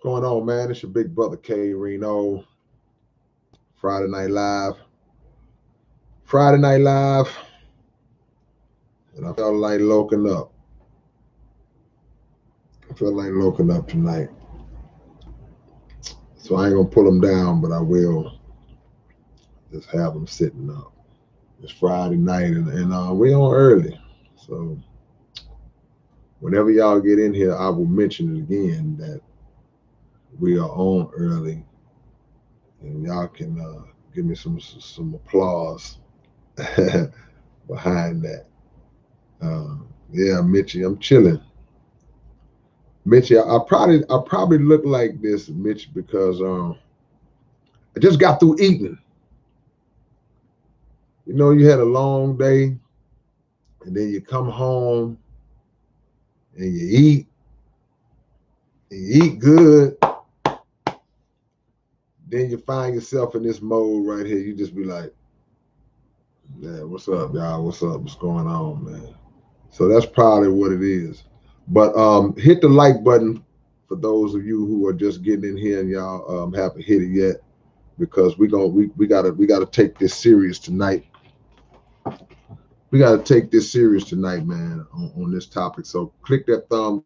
What's going on, man? It's your big brother K-Rino. Friday Night Live. Friday Night Live. And I felt like loking up. I felt like loking up tonight. So I ain't gonna pull them down, but I will just have them sitting up. It's Friday night and we on early. So whenever y'all get in here, I will mention it again that we are on early. And y'all can give me some applause behind that. Yeah, Mitchie, I'm chilling. Mitch, I probably look like this, Mitch, because I just got through eating. You know, you had a long day, and then you come home and you eat good. Then you find yourself in this mode right here. You just be like, "Yeah, what's up, y'all? What's up? What's going on, man?" So that's probably what it is. But hit the like button for those of you who are just getting in here and y'all haven't hit it yet, because we gotta take this serious tonight. We got to take this serious tonight, man, on this topic. So click that thumbs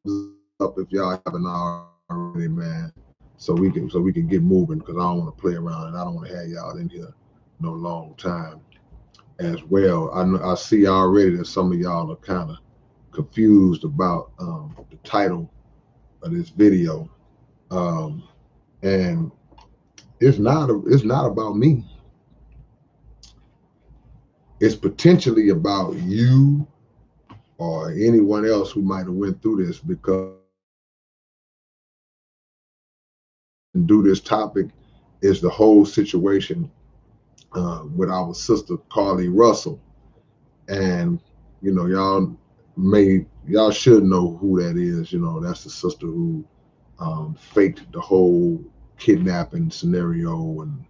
up if y'all haven't already, man, so we can get moving, because I don't want to play around and I don't want to have y'all in here no long time as well. I see already that some of y'all are kind of confused about the title of this video, um, and it's not about me. It's potentially about you or anyone else who might have went through this, because do this topic is the whole situation with our sister Carlee Russell, and y'all should know who that is. You know, that's the sister who faked the whole kidnapping scenario and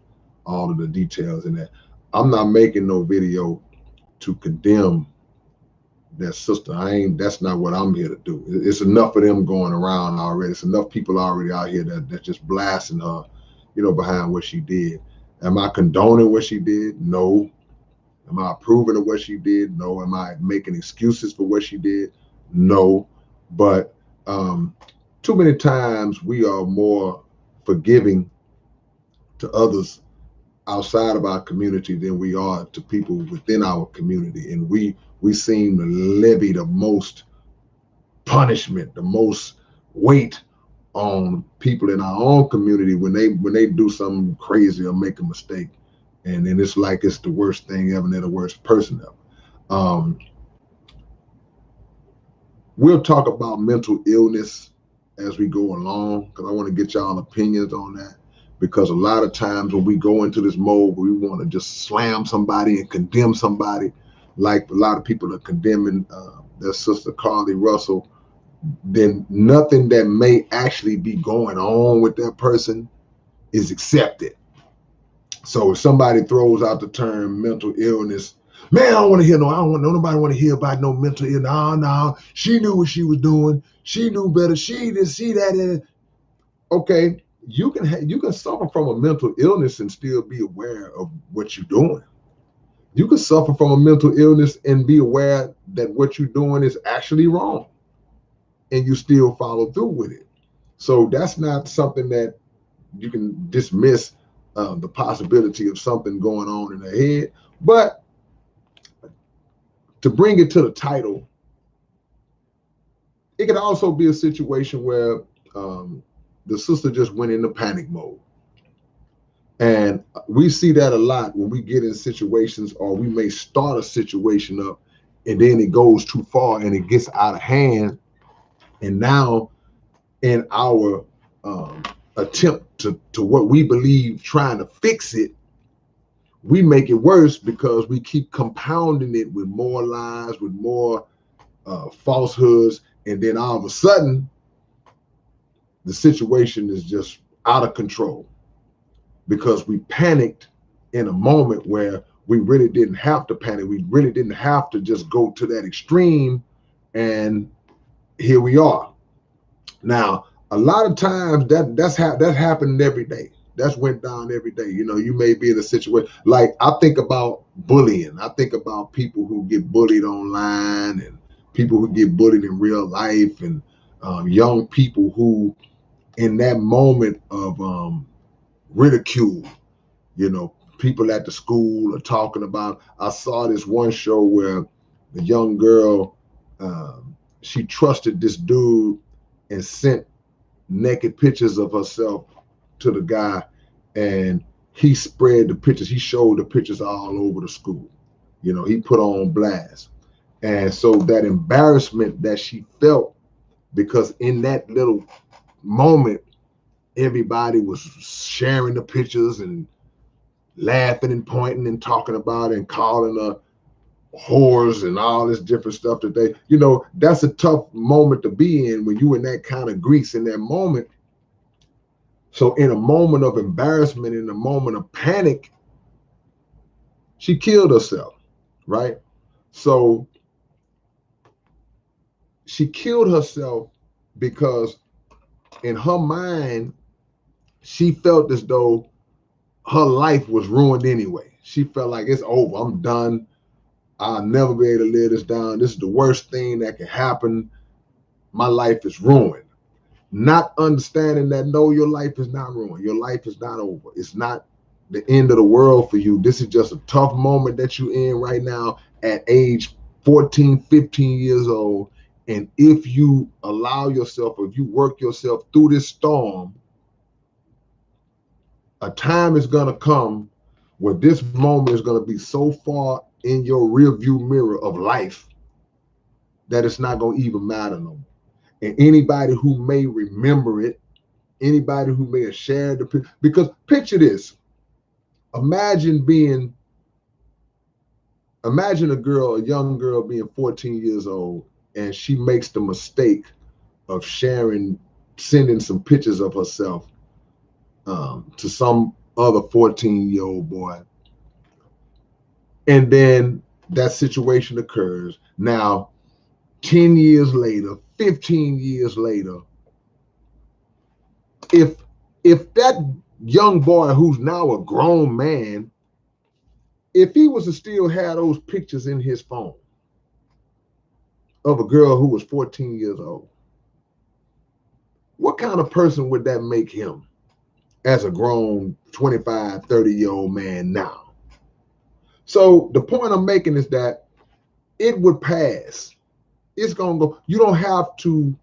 all of the details in that. I'm not making no video to condemn that sister. I ain't. That's not what I'm here to do. It's enough of them going around already. It's enough people already out here that just blasting her, behind what she did. Am I condoning what she did? No. Am I approving of what she did? No. Am I making excuses for what she did? No. But too many times we are more forgiving to others outside of our community than we are to people within our community, and we seem to levy the most punishment, the most weight on people in our own community when they do something crazy or make a mistake, and then it's like it's the worst thing ever, and they're the worst person ever. We'll talk about mental illness as we go along, because I want to get y'all opinions on that, because a lot of times when we go into this mode where we want to just slam somebody and condemn somebody, like a lot of people are condemning their sister Carlee Russell, then nothing that may actually be going on with that person is accepted. So if somebody throws out the term mental illness, man, I don't want nobody want to hear about no mental illness. No, she knew what she was doing. She knew better. She didn't see that in it. Okay, you can suffer from a mental illness and still be aware of what you're doing. You can suffer from a mental illness and be aware that what you're doing is actually wrong, and you still follow through with it. So that's not something that you can dismiss the possibility of something going on in their head. But to bring it to the title, it could also be a situation where the sister just went into panic mode. And we see that a lot when we get in situations, or we may start a situation up and then it goes too far and it gets out of hand. And now, in our attempt to what we believe trying to fix it, we make it worse because we keep compounding it with more lies, with more falsehoods, and then all of a sudden the situation is just out of control because we panicked in a moment where we really didn't have to panic. We really didn't have to just go to that extreme, and here we are. Now, a lot of times that's happening every day. That's went down every day. You know, you may be in a situation like I think about bullying. I think about people who get bullied online and people who get bullied in real life, and young people who, in that moment of ridicule, you know, people at the school are talking about. I saw this one show where the young girl, she trusted this dude and sent naked pictures of herself to the guy, and he spread the pictures. He showed the pictures all over the school. You know, he put on blast. And so that embarrassment that she felt, because in that little moment, everybody was sharing the pictures and laughing and pointing and talking about it and calling her whores and all this different stuff that they, you know, that's a tough moment to be in when you in that kind of grease in that moment. So in a moment of embarrassment, in a moment of panic, she killed herself, right? So she killed herself because in her mind, she felt as though her life was ruined anyway. She felt like it's over. I'm done. I'll never be able to live this down. This is the worst thing that can happen. My life is ruined. Not understanding that, no, your life is not ruined. Your life is not over. It's not the end of the world for you. This is just a tough moment that you're in right now at age 14, 15 years old. And if you allow yourself, or if you work yourself through this storm, a time is going to come where this moment is going to be so far in your rear view mirror of life that it's not going to even matter no more. And anybody who may remember it, anybody who may have shared the picture, because picture this, imagine a young girl being 14 years old, and she makes the mistake of sending some pictures of herself to some other 14-year-old boy. And then that situation occurs. Now, 10 years later, 15 years later, if that young boy who's now a grown man, if he was to still have those pictures in his phone of a girl who was 14 years old, what kind of person would that make him as a grown 25, 30-year-old man now? So the point I'm making is that it would pass. It's going to go. You don't have to,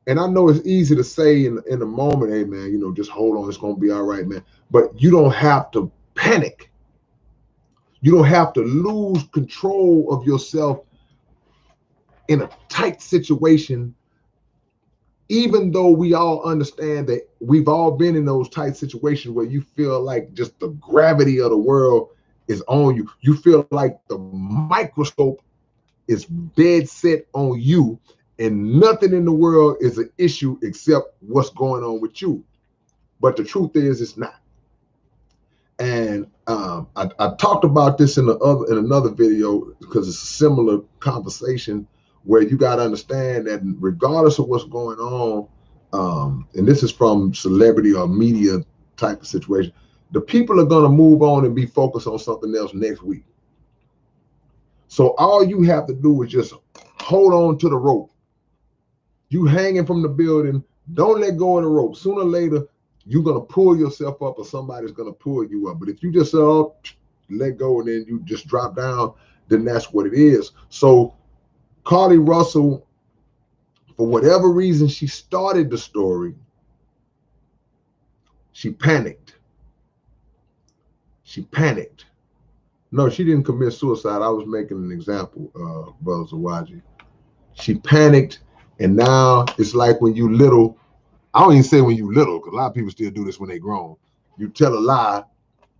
and I know it's easy to say in the moment, hey, man, you know, just hold on, it's going to be all right, man. But you don't have to panic. You don't have to lose control of yourself in a tight situation, even though we all understand that we've all been in those tight situations where you feel like just the gravity of the world is on you. You feel like the microscope is dead set on you, and nothing in the world is an issue except what's going on with you. But the truth is, it's not. And I talked about this in another video, because it's a similar conversation where you got to understand that regardless of what's going on, and this is from celebrity or media type of situation, the people are going to move on and be focused on something else next week. So all you have to do is just hold on to the rope. You hanging from the building, don't let go of the rope. Sooner or later, you're going to pull yourself up, or somebody's going to pull you up. But if you just let go and then you just drop down, then that's what it is. So Carlee Russell, for whatever reason, she started the story. She panicked. She panicked. No, she didn't commit suicide. I was making an example, Brother Zawaji. She panicked, and now it's like when you little, I don't even say when you little, because a lot of people still do this when they grown. You tell a lie,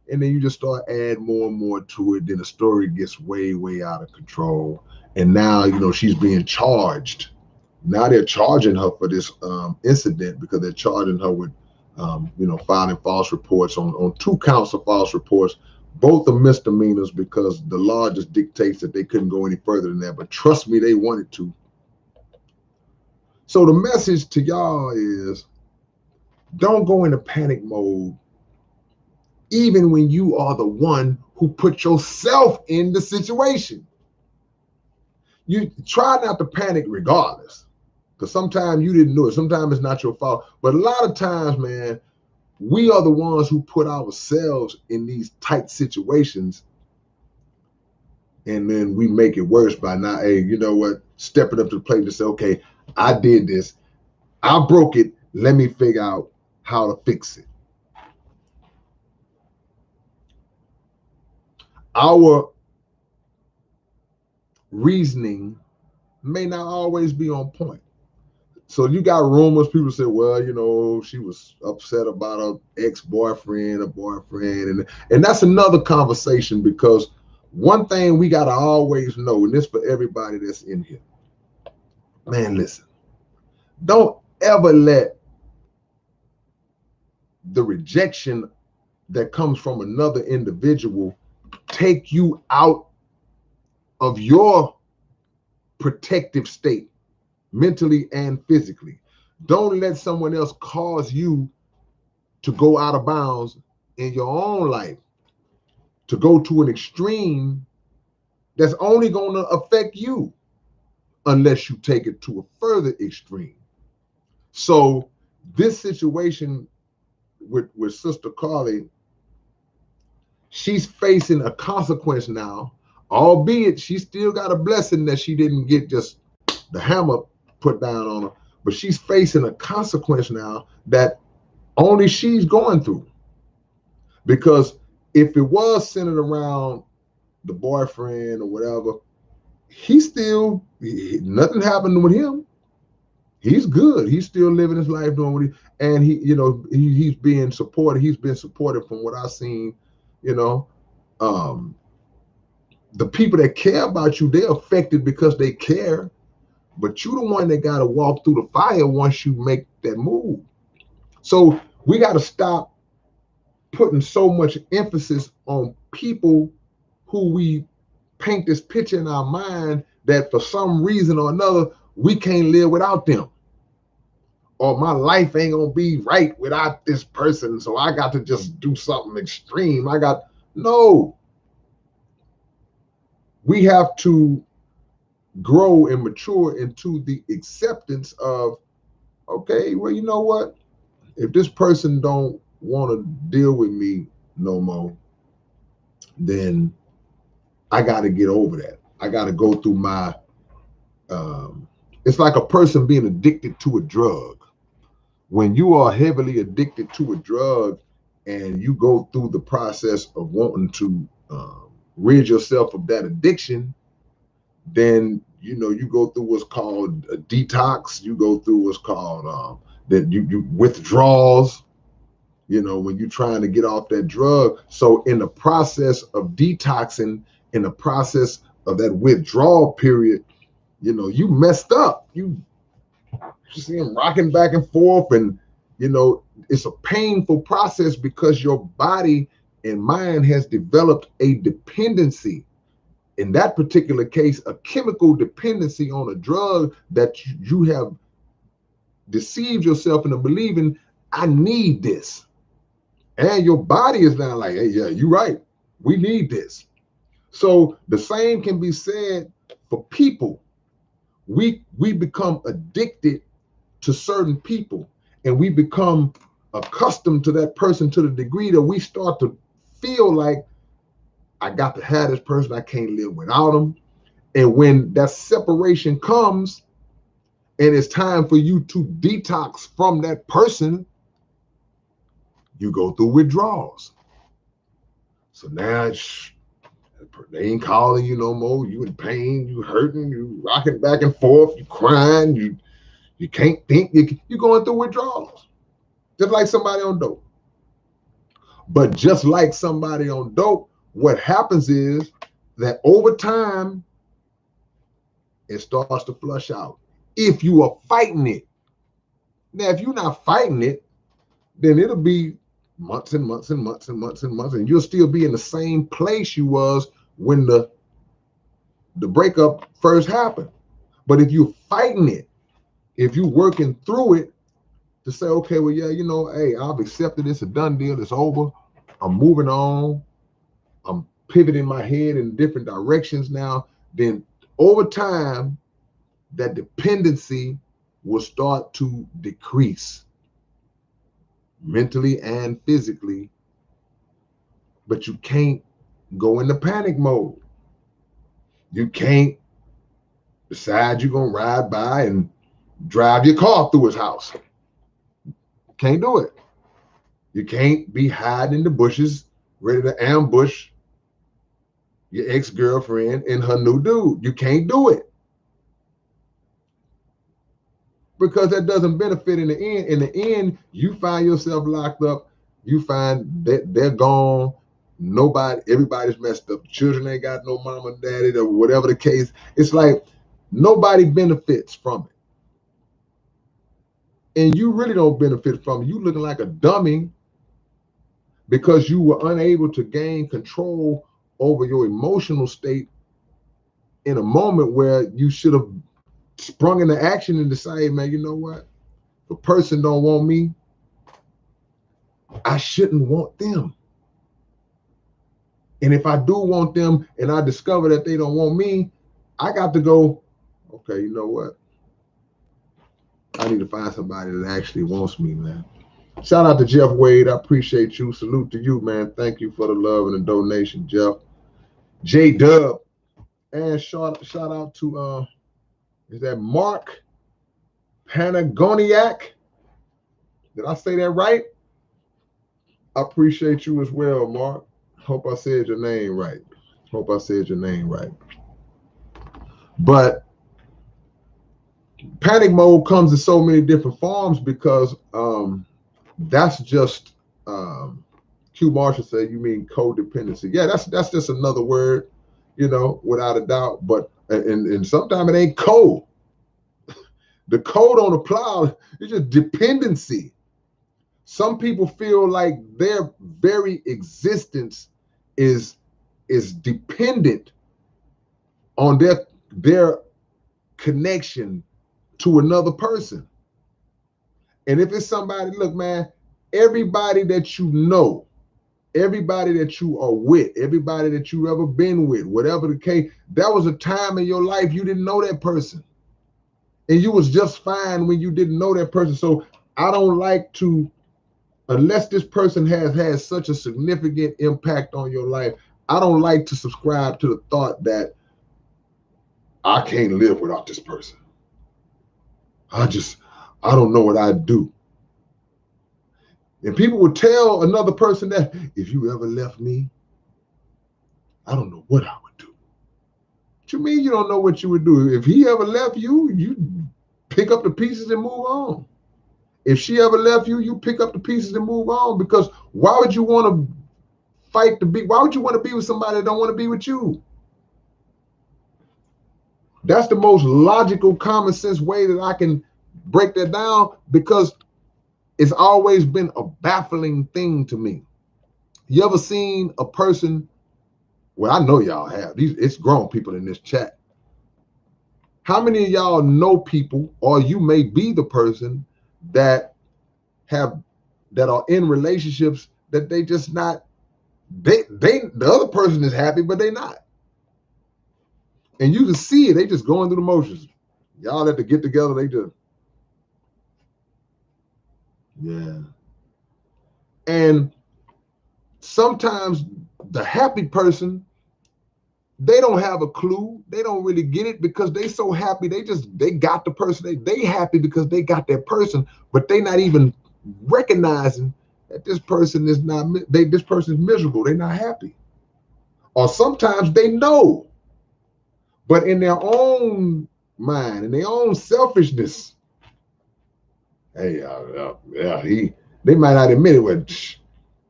and then you just start adding more and more to it. Then the story gets way, way out of control. And now, you know, she's being charged. Now they're charging her for this incident, because they're charging her with, you know, filing false reports on 2 counts of false reports. Both are misdemeanors, because the law just dictates that they couldn't go any further than that. But trust me, they wanted to. So the message to y'all is, don't go into panic mode, even when you are the one who put yourself in the situation. You try not to panic regardless, because sometimes you didn't know it. Sometimes it's not your fault. But a lot of times, man, we are the ones who put ourselves in these tight situations, and then we make it worse by not, hey, you know what, stepping up to the plate and say, okay, I did this. I broke it. Let me figure out how to fix it. Our reasoning may not always be on point. So you got rumors, people say, well, you know, she was upset about her ex-boyfriend, a boyfriend. And that's another conversation, because one thing we got to always know, and this for everybody that's in here, man, listen, don't ever let the rejection that comes from another individual take you out of your protective state, mentally and physically. Don't let someone else cause you to go out of bounds in your own life, to go to an extreme that's only going to affect you unless you take it to a further extreme. So this situation with Sister Carlee, she's facing a consequence now, albeit she still got a blessing that she didn't get just the hammer put down on her, but she's facing a consequence now that only she's going through. Because if it was centered around the boyfriend or whatever, nothing happened with him. He's good. He's still living his life doing what and he's being supported. He's been supported from what I've seen, you know. The people that care about you, they're affected because they care, but you're the one that got to walk through the fire once you make that move. So we got to stop putting so much emphasis on people who we paint this picture in our mind that for some reason or another, we can't live without them. Or my life ain't gonna be right without this person, so I got to just do something extreme. No. We have to grow and mature into the acceptance of, okay, well, you know what? If this person don't want to deal with me no more, then I got to get over that. I got to go through my, it's like a person being addicted to a drug. When you are heavily addicted to a drug and you go through the process of wanting to rid yourself of that addiction, then, you know, you go through what's called a detox. You go through what's called that you withdrawals, you know, when you're trying to get off that drug. So in the process of detoxing, in the process of that withdrawal period, you know, you messed up. You see him rocking back and forth, and, you know, it's a painful process because your body and mind has developed a dependency. In that particular case, a chemical dependency on a drug that you have deceived yourself into believing, I need this. And your body is now like, hey, yeah, you're right. We need this. So the same can be said for people. We become addicted to certain people, and we become accustomed to that person to the degree that we start to feel like, I got to have this person. I can't live without them. And when that separation comes and it's time for you to detox from that person, you go through withdrawals. So now they ain't calling you no more. You in pain, you hurting, you rocking back and forth, you crying, you can't think, you're going through withdrawals. Just like somebody on dope. But just like somebody on dope, what happens is that over time, it starts to flush out. If you are fighting it. Now, if you're not fighting it, then it'll be months and months and months and months and months, and you'll still be in the same place you was when the breakup first happened. But if you're fighting it, If you working through it to say, okay, well, yeah, you know, hey, I've accepted this, a done deal, it's over. I'm moving on. I'm pivoting my head in different directions now. Then over time, that dependency will start to decrease mentally and physically, but you can't go into panic mode. You can't decide you're gonna ride by and drive your car through his house. Can't do it. You can't be hiding in the bushes, ready to ambush your ex-girlfriend and her new dude. You can't do it because that doesn't benefit in the end. In the end, you find yourself locked up. You find that they're gone. Everybody's messed up. Children ain't got no mama and daddy or whatever the case. It's like nobody benefits from it. And you really don't benefit from it. You looking like a dummy because you were unable to gain control over your emotional state in a moment where you should have sprung into action and decided, man, you know what? If a person don't want me, I shouldn't want them. And if I do want them and I discover that they don't want me, I got to go, okay, you know what? I need to find somebody that actually wants me, man. Shout out to Jeff Wade. I appreciate you. Salute to you, man. Thank you for the love and the donation, Jeff. J Dub. And shout out to is that Mark Panagoniak? Did I say that right? I appreciate you as well, Mark. Hope I said your name right. But panic mode comes in so many different forms because that's just Q Marshall said, you mean codependency. Yeah, that's just another word, you know, without a doubt. But and sometimes it ain't code. The code on the plow is just dependency. Some people feel like their very existence is dependent on their connection to another person. And if it's somebody, look, man, everybody that you know, everybody that you are with, everybody that you ever been with, whatever the case, there was a time in your life you didn't know that person. And you was just fine when you didn't know that person. So I don't like to, unless this person has had such a significant impact on your life, I don't like to subscribe to the thought that I can't live without this person. I don't know what I'd do. And people would tell another person that if you ever left me, I don't know what I would do. What you mean you don't know what you would do? If he ever left you, you pick up the pieces and move on. If she ever left you, you pick up the pieces and move on. Because why would you want to fight to be? Why would you want to be with somebody that don't want to be with you? That's the most logical, common sense way that I can break that down, because it's always been a baffling thing to me. You ever seen a person? Well, I know y'all have. It's grown people in this chat. How many of y'all know people, or you may be the person that are in relationships that they just not, the other person is happy, but they not. And you can see it, they just going through the motions. Y'all at the get together, they just, yeah. And sometimes the happy person, they don't have a clue. They don't really get it because they so happy. They got the person. They happy because they got that person, but they not even recognizing that this person is not, this person is miserable. They're not happy. Or sometimes they know, but in their own mind, in their own selfishness, hey, they might not admit it, but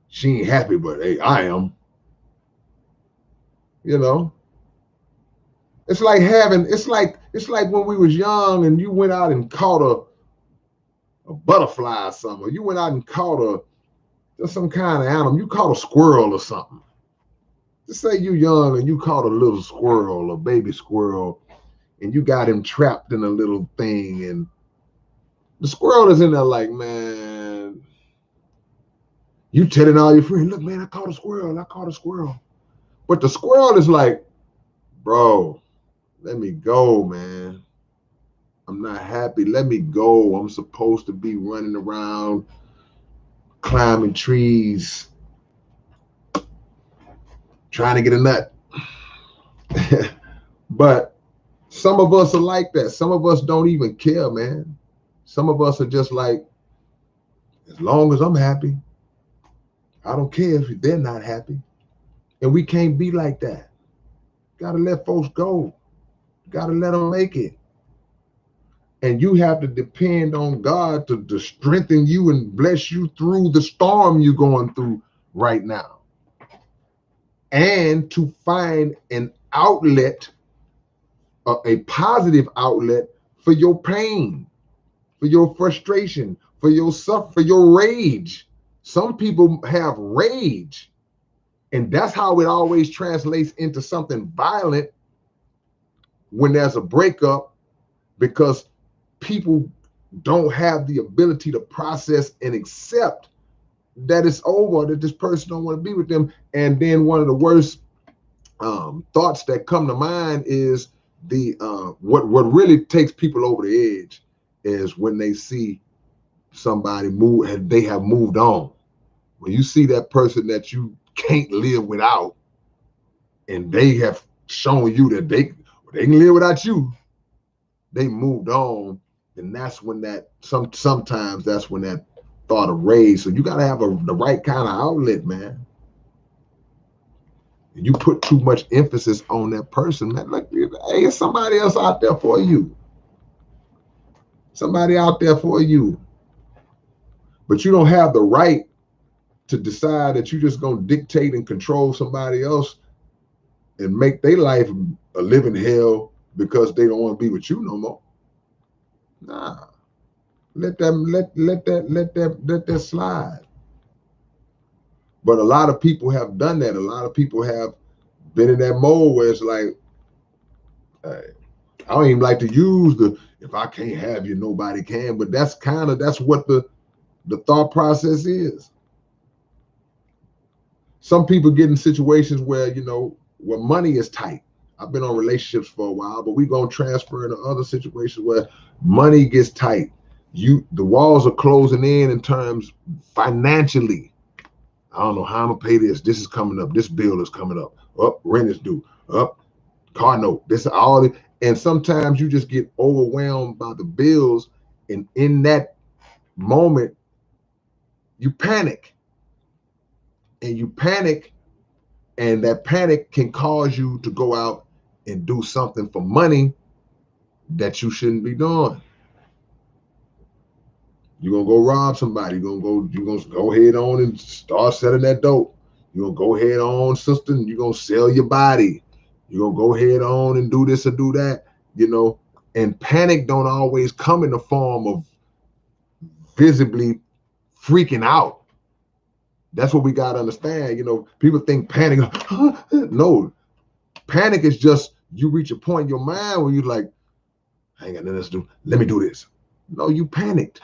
she ain't happy, but hey, I am. You know, it's like when we was young and you went out and caught a butterfly or something, or you went out and caught some kind of animal. You caught a squirrel or something. Just say you young and you caught a little squirrel, a baby squirrel, and you got him trapped in a little thing, and The squirrel is in there like, man, you telling all your friends, look, man, I caught a squirrel. I caught a squirrel. But the squirrel is like, bro, let me go, man. I'm not happy. Let me go. I'm supposed to be running around, climbing trees, trying to get a nut. But some of us are like that. Some of us don't even care, man. Some of us are just like, as long as I'm happy, I don't care if they're not happy. And we can't be like that. Gotta let folks go. Gotta let them make it. And you have to depend on God to strengthen you and bless you through the storm you're going through right now. And to find an outlet, a positive outlet for your pain, for your frustration, for your suffering, for your rage. Some people have rage, and that's how it always translates into something violent when there's a breakup, because people don't have the ability to process and accept that it's over, that this person don't want to be with them. And then one of the worst thoughts that come to mind is the what really takes people over the edge is when they see somebody move and they have moved on. When you see that person that you can't live without, and they have shown you that they can live without you, they moved on, and that's when that sometimes that's when that thought of rage. So you got to have the right kind of outlet, man. You put too much emphasis on that person, man. Like, hey, there's somebody else out there for you. Somebody out there for you. But you don't have the right to decide that you're just going to dictate and control somebody else and make their life a living hell because they don't want to be with you no more. Nah. Let that slide. But a lot of people have done that. A lot of people have been in that mode where it's like, hey, I don't even like to use the if I can't have you, nobody can. But that's what the thought process is. Some people get in situations where, where money is tight. I've been on relationships for a while, but we're going to transfer into other situations where money gets tight. The walls are closing in terms financially. I don't know how I'm gonna pay this. This is coming up. This bill is coming up. Rent is due. Car note. This all. And sometimes you just get overwhelmed by the bills, and in that moment, you panic. And that panic can cause you to go out and do something for money that you shouldn't be doing. You're gonna go rob somebody. You're gonna go head on and start selling that dope. You're gonna go head on, sister, and you're gonna sell your body. You're gonna go head on and do this or do that, And panic don't always come in the form of visibly freaking out. That's what we gotta understand. People think panic. No, panic is just you reach a point in your mind where you're like, I ain't got nothing else to do. Let me do this. No, you panicked.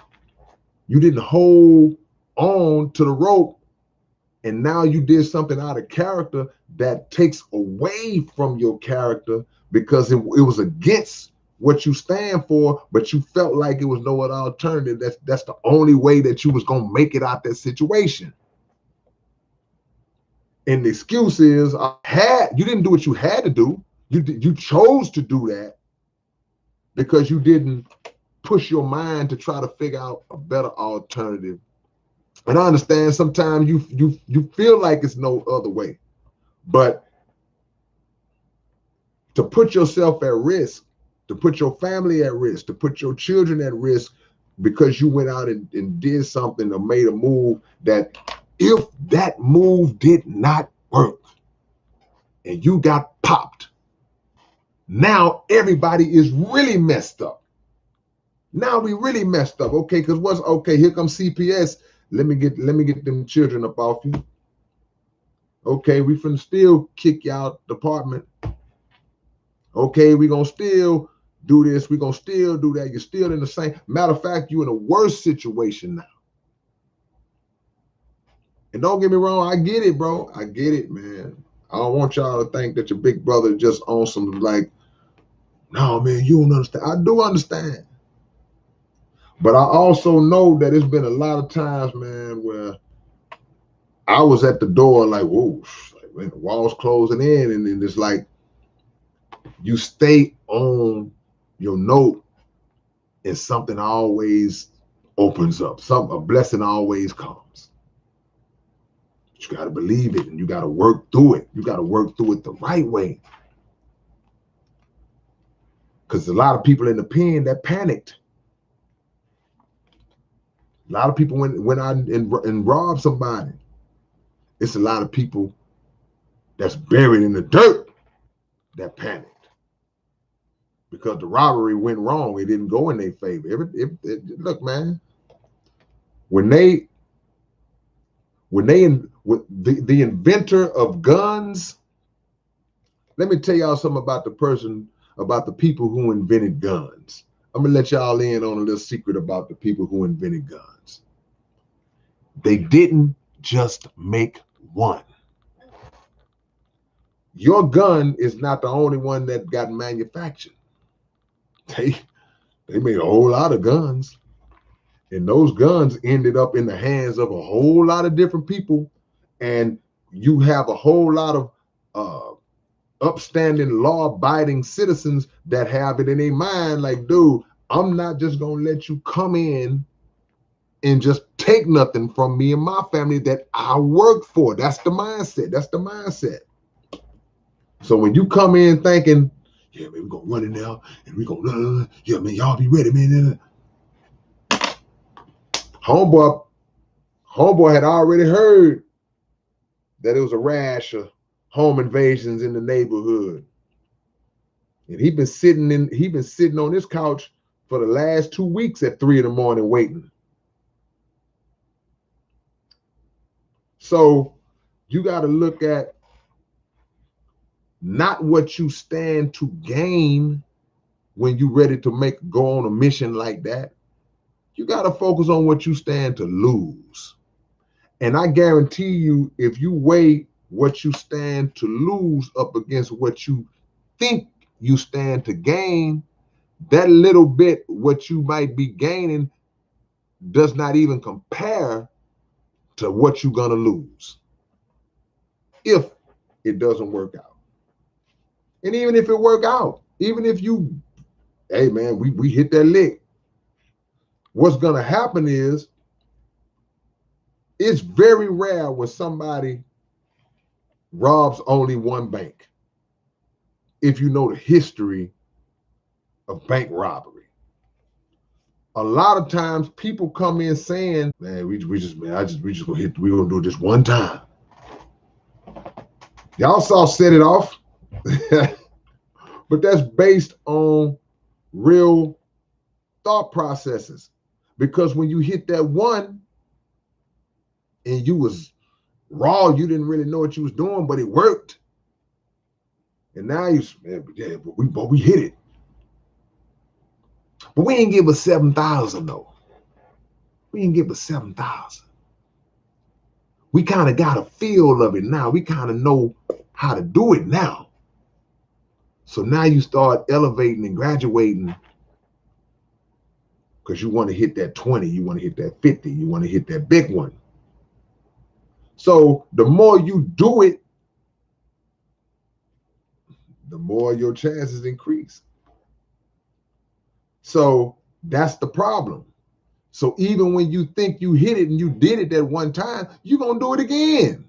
You didn't hold on to the rope, and now you did something out of character that takes away from your character because it was against what you stand for, but you felt like it was no other alternative. That's the only way that you was gonna make it out that situation. And the excuse is, you didn't do what you had to do. You chose to do that because you didn't push your mind to try to figure out a better alternative. And I understand sometimes you feel like it's no other way, but to put yourself at risk, to put your family at risk, to put your children at risk because you went out and did something or made a move that if that move did not work and you got popped, now everybody is really messed up. Now we really messed up. Okay, because what's okay, here comes CPS. Let me get them children up off you. Okay, we finna still kick you out the apartment. Okay, we gonna still do this. We're going to still do that. You're still in the same. Matter of fact, you're in a worse situation now. And don't get me wrong, I get it, bro. I get it, man. I don't want y'all to think that your big brother just on some like, no, man, you don't understand. I do understand. But I also know that it's been a lot of times, man, where I was at the door like, whoa, like when the walls closing in, and then it's like you stay on your note and something always opens up. A blessing always comes. But you got to believe it, and you got to work through it. You got to work through it the right way. Because a lot of people in the pen that panicked. A lot of people went out and robbed somebody. It's a lot of people that's buried in the dirt that panicked because the robbery went wrong. It didn't go in their favor. Look, man, when the inventor of guns, let me tell y'all something about the people who invented guns. I'm gonna let y'all in on a little secret about the people who invented guns. They didn't just make one. Your gun is not the only one that got manufactured. They made a whole lot of guns. And those guns ended up in the hands of a whole lot of different people. And you have a whole lot of upstanding, law-abiding citizens that have it in their mind like, dude, I'm not just going to let you come in and just take nothing from me and my family that I work for. That's the mindset. That's the mindset. So when you come in thinking, yeah, man, we're going to run it now, and we're going to, yeah, man, y'all be ready, man. Homeboy had already heard that it was a rash of home invasions in the neighborhood. And he'd been sitting on his couch for the last 2 weeks at 3 a.m. waiting. So you got to look at not what you stand to gain when you're ready to go on a mission like that. You got to focus on what you stand to lose. And I guarantee you, if you weigh what you stand to lose up against what you think you stand to gain, that little bit what you might be gaining does not even compare to what you're going to lose if it doesn't work out. And even if it work out, even if you, hey man, we hit that lick, what's going to happen is it's very rare when somebody robs only one bank. If you know the history of bank robbery, a lot of times people come in saying, man, we just gonna do this one time. Y'all saw Set It Off. But that's based on real thought processes. Because when you hit that one and you was raw, you didn't really know what you was doing, but it worked. And now but we hit it. But we ain't give us 7,000 though. We ain't give us 7,000. We kind of got a feel of it now. We kind of know how to do it now. So now you start elevating and graduating because you want to hit that 20, you want to hit that 50, you want to hit that big one. So the more you do it, the more your chances increase. So that's the problem. So even when you think you hit it and you did it that one time, you're going to do it again.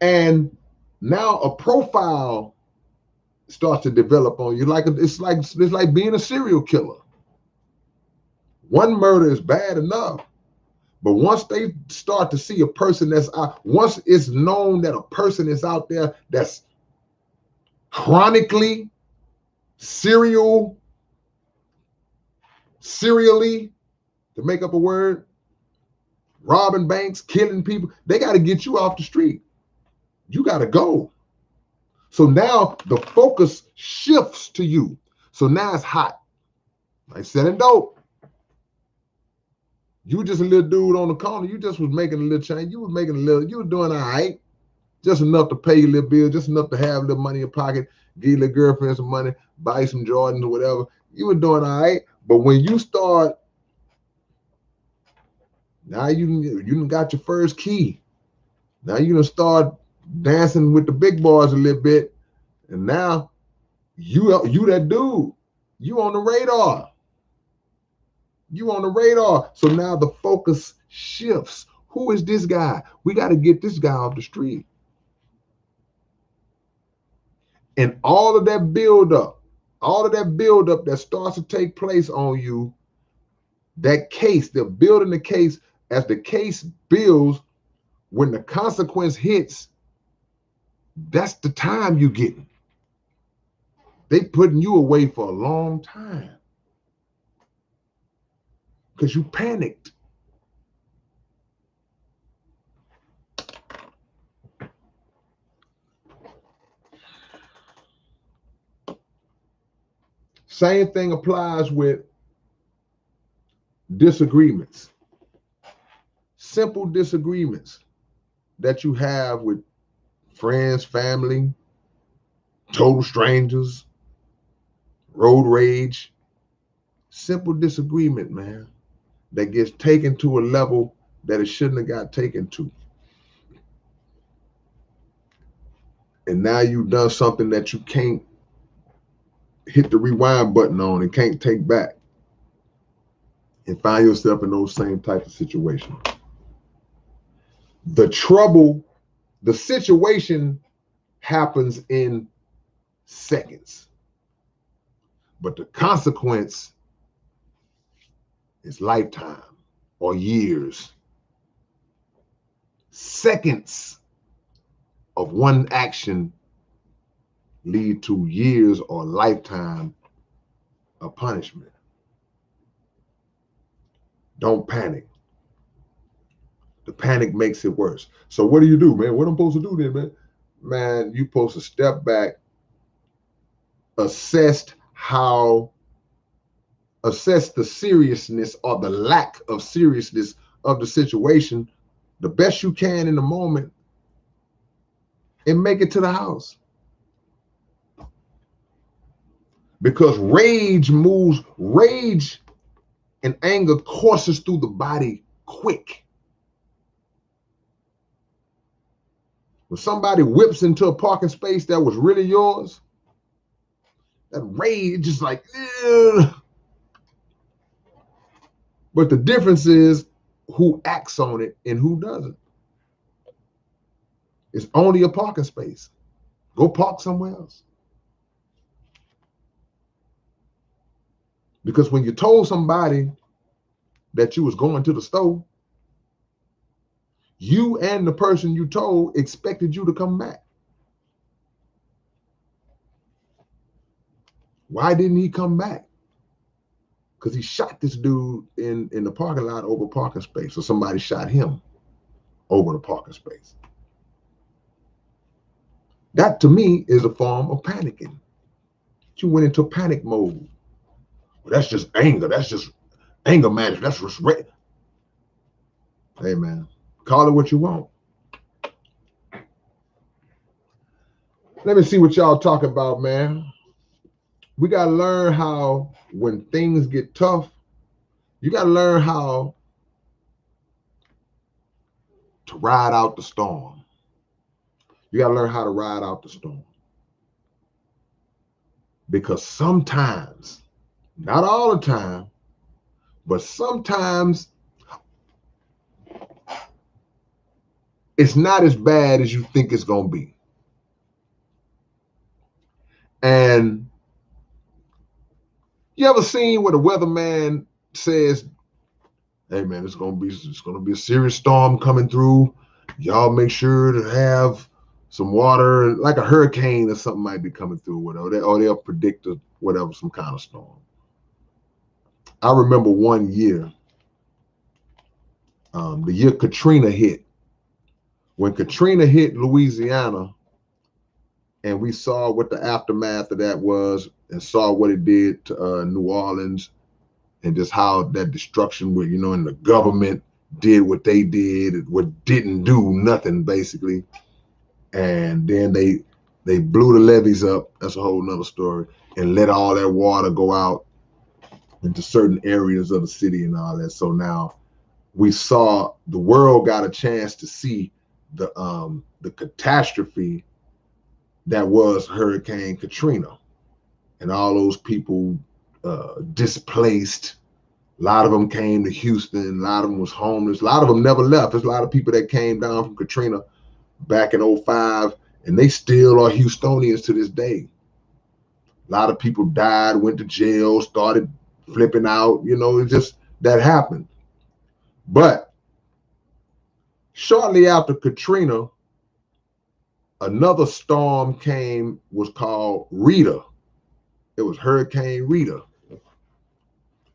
And now a profile starts to develop on you. It's like being a serial killer. One murder is bad enough. But once they start to see a person that's out, once it's known that a person is out there that's chronically, serially, to make up a word, robbing banks, killing people, they got to get you off the street. You got to go. So now the focus shifts to you. So now it's hot. Like selling dope. You just a little dude on the corner. You just was making a little change. You was making a little, you were doing all right. Just enough to pay your little bill, just enough to have a little money in your pocket, give your little girlfriend some money, buy some Jordans or whatever. You were doing all right. But when you start, now you done got your first key. Now you done start dancing with the big boys a little bit. And now you that dude. You on the radar. You on the radar. So now the focus shifts. Who is this guy? We got to get this guy off the street. And all of that buildup that starts to take place on you, that case, they're building the case. As the case builds, when the consequence hits, that's the time you get. They putting you away for a long time because you panicked. Same thing applies with disagreements. Simple disagreements that you have with friends, family, total strangers, road rage. Simple disagreement, man, that gets taken to a level that it shouldn't have got taken to. And now you've done something that you can't hit the rewind button on and can't take back, and find yourself in those same types of situations. The trouble, the situation happens in seconds, but the consequence is lifetime or years. Seconds of one action lead to years or lifetime of punishment. Don't panic. The panic makes it worse. So what do you do, man? What I'm supposed to do then, man? Man, you're supposed to step back, assess the seriousness or the lack of seriousness of the situation the best you can in the moment, and make it to the house. Because rage and anger courses through the body quick. When somebody whips into a parking space that was really yours, that rage is like, ugh. But the difference is who acts on it and who doesn't. It's only a parking space. Go park somewhere else. Because when you told somebody that you was going to the store, you and the person you told expected you to come back. Why didn't he come back? Because he shot this dude in the parking lot over parking space, or somebody shot him over the parking space. That to me is a form of panicking. You went into panic mode. Well, that's just anger. That's just anger management. That's just hey man, call it what you want. Let me see what y'all talking about, man. We got to learn how, when things get tough, you got to learn how to ride out the storm. You got to learn how to ride out the storm. Because sometimes, not all the time, but sometimes it's not as bad as you think it's going to be. And you ever seen where the weatherman says, hey man, it's gonna be a serious storm coming through. Y'all make sure to have some water, like a hurricane or something might be coming through, whatever. Or they'll predict some kind of storm. I remember one year, the year Katrina hit. When Katrina hit Louisiana, and we saw what the aftermath of that was, and saw what it did to New Orleans, and just how that destruction with, and the government did what they did, what didn't do nothing basically. And then they blew the levees up. That's a whole nother story. And let all that water go out into certain areas of the city and all that. So now the world got a chance to see the catastrophe that was Hurricane Katrina, and all those people displaced. A lot of them came to Houston. A lot of them was homeless. A lot of them never left. There's a lot of people that came down from Katrina back in 05, and they still are Houstonians to this day. A lot of people died, went to jail, started flipping out. It just, that happened. But shortly after Katrina, another storm came, was called Rita. It was Hurricane Rita.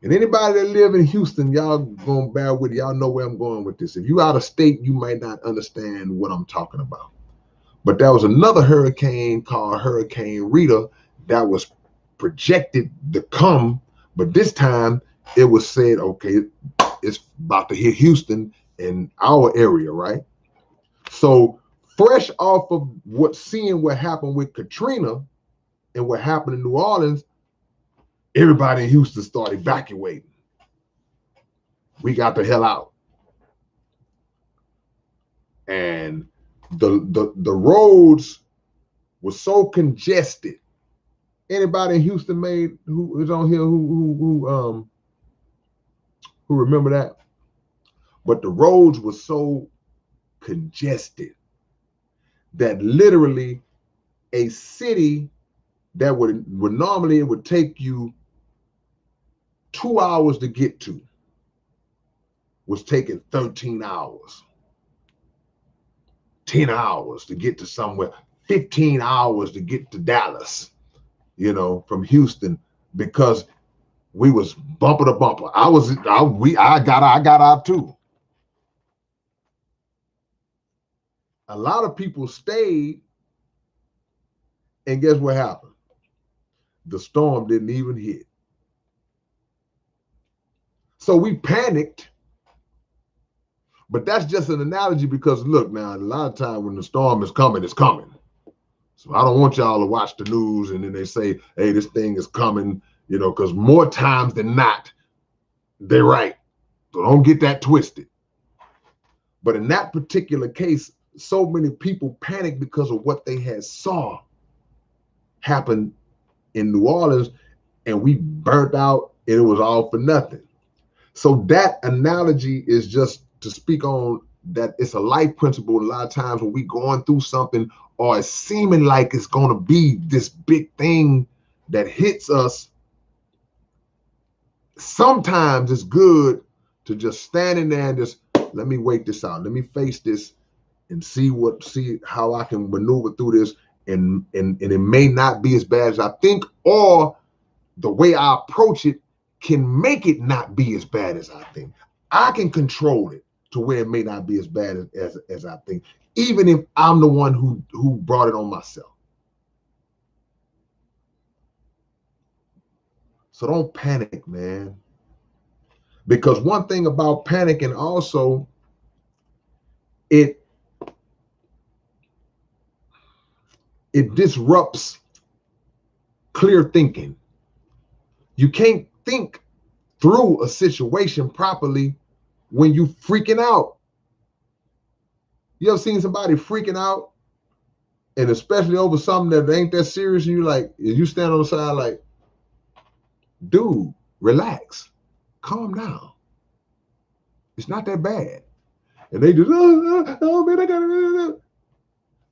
And anybody that live in Houston, y'all gonna bear with it. Y'all know where I'm going with this. If you out of state, you might not understand what I'm talking about. But there was another hurricane called Hurricane Rita that was projected to come, but this time it was said, okay, it's about to hit Houston in our area, right? So fresh off of seeing what happened with Katrina and what happened in New Orleans, everybody in Houston started evacuating. We got the hell out. And the roads were so congested. Anybody in Houston who is on here who remember that? But the roads were so congested that literally a city that would normally, it would take you 2 hours to get to was taking 13 hours, 10 hours to get to somewhere, 15 hours to get to Dallas, from Houston, because we was bumper to bumper. I got out too. A lot of people stayed, and guess what happened? The storm didn't even hit. So we panicked. But that's just an analogy, because look, now a lot of times when the storm is coming, it's coming. So I don't want y'all to watch the news and then they say, hey, this thing is coming, because more times than not, they're right. So don't get that twisted. But in that particular case, so many people panicked because of what they had saw happen in New Orleans, and we burnt out, and it was all for nothing. So that analogy is just to speak on that it's a life principle. A lot of times when we going through something, or it's seeming like it's going to be this big thing that hits us, sometimes it's good to just stand in there and just, let me wait this out. Let me face this and see how I can maneuver through this. And it may not be as bad as I think, or the way I approach it can make it not be as bad as I think. I can control it to where it may not be as bad as I think, even if I'm the one who brought it on myself. So don't panic, man. Because one thing about panicking also, it disrupts clear thinking. You can't think through a situation properly when you freaking out. You ever seen somebody freaking out, and especially over something that ain't that serious, and you stand on the side like, dude, relax, calm down. It's not that bad. And they just, oh man, I gotta.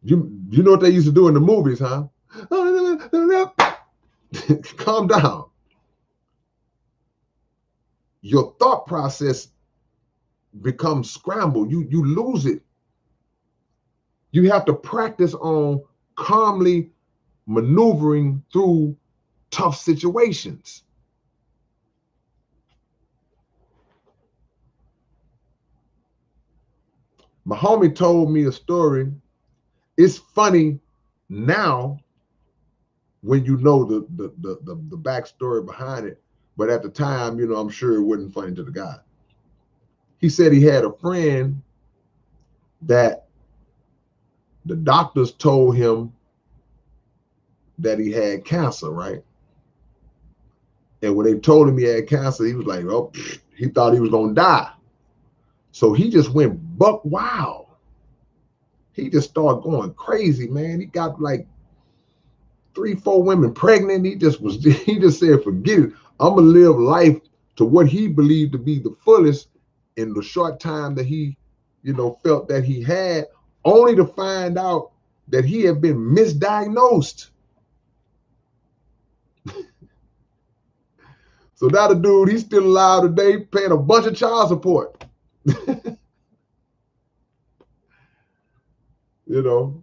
You know what they used to do in the movies, huh? Calm down. Your thought process becomes scrambled. You lose it. You have to practice on calmly maneuvering through tough situations. My homie told me a story. It's funny now when you know the backstory behind it. But at the time, you know, I'm sure it wasn't funny to the guy. He said he had a friend that the doctors told him that he had cancer, right? And when they told him he had cancer, he was like, oh, he thought he was going to die. So he just went buck wild. He just started going crazy, man. He got like 3-4 women pregnant. He just said, forget it. I'm going to live life to what he believed to be the fullest in the short time that he, you know, felt that he had, only to find out that he had been misdiagnosed. So now the dude, he's still alive today, paying a bunch of child support. You know,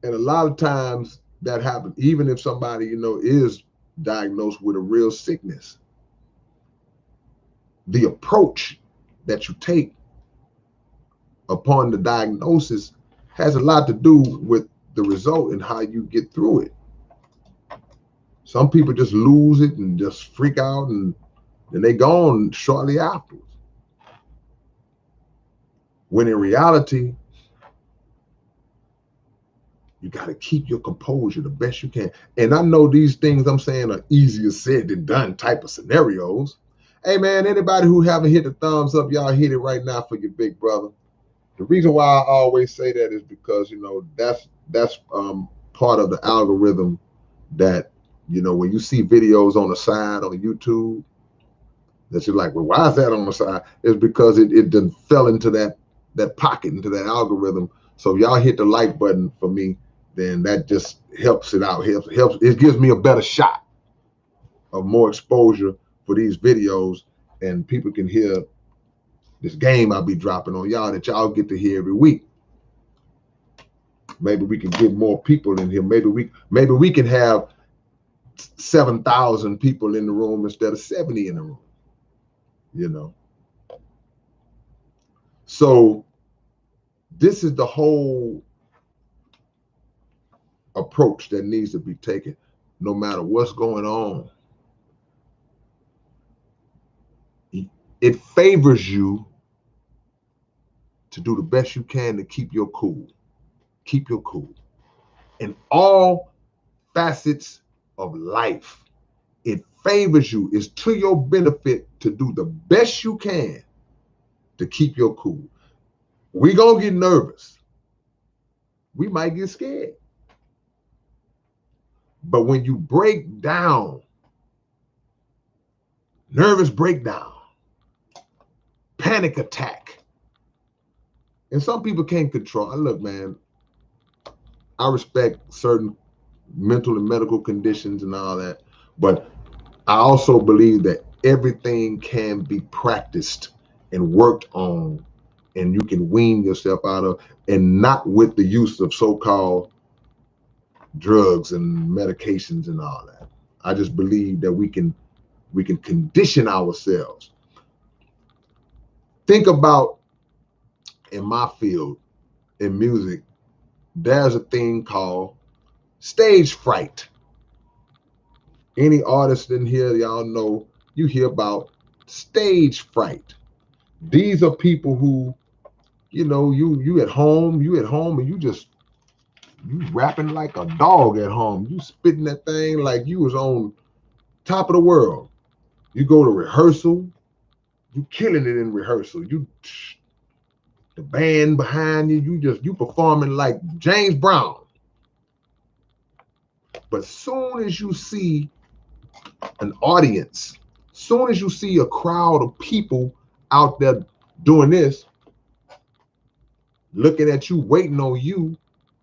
and a lot of times that happens, even if somebody, you know, is diagnosed with a real sickness. The approach that you take upon the diagnosis has a lot to do with the result and how you get through it. Some people just lose it and just freak out, and then they gone shortly afterwards. When in reality, you got to keep your composure the best you can. And I know these things I'm saying are easier said than done type of scenarios. Hey, man, anybody who haven't hit the thumbs up, y'all hit it right now for your big brother. The reason why I always say that is because, you know, that's part of the algorithm that, you know, when you see videos on the side on YouTube, that you're like, well, why is that on the side? It's because it done fell into that pocket, into that algorithm. So if y'all hit the like button for me, then that just helps it out. Helps. It gives me a better shot of more exposure for these videos, and people can hear this game I'll be dropping on y'all that y'all get to hear every week. Maybe we can get more people in here. Maybe we can have 7,000 people in the room instead of 70 in the room. You know. So this is the whole approach that needs to be taken, no matter what's going on. It favors you to do the best you can to keep your cool. Keep your cool. In all facets of life, it favors you. It's to your benefit to do the best you can to keep your cool. We gonna get nervous. We might get scared. But when you break down, nervous breakdown, panic attack, and some people can't control. Look, man, I respect certain mental and medical conditions and all that, but I also believe that everything can be practiced and worked on, and you can wean yourself out of, and not with the use of so-called drugs and medications and all that. I just believe that we can condition ourselves. Think about, in my field, in music, there's a thing called stage fright. Any artist in here, y'all know, you hear about stage fright. These are people who, you know, you at home and you rapping like a dog at home. You spitting that thing like you was on top of the world. You go to rehearsal, you killing it in rehearsal. The band behind you, you performing like James Brown. But soon as you see an audience, soon as you see a crowd of people out there doing this, looking at you, waiting on you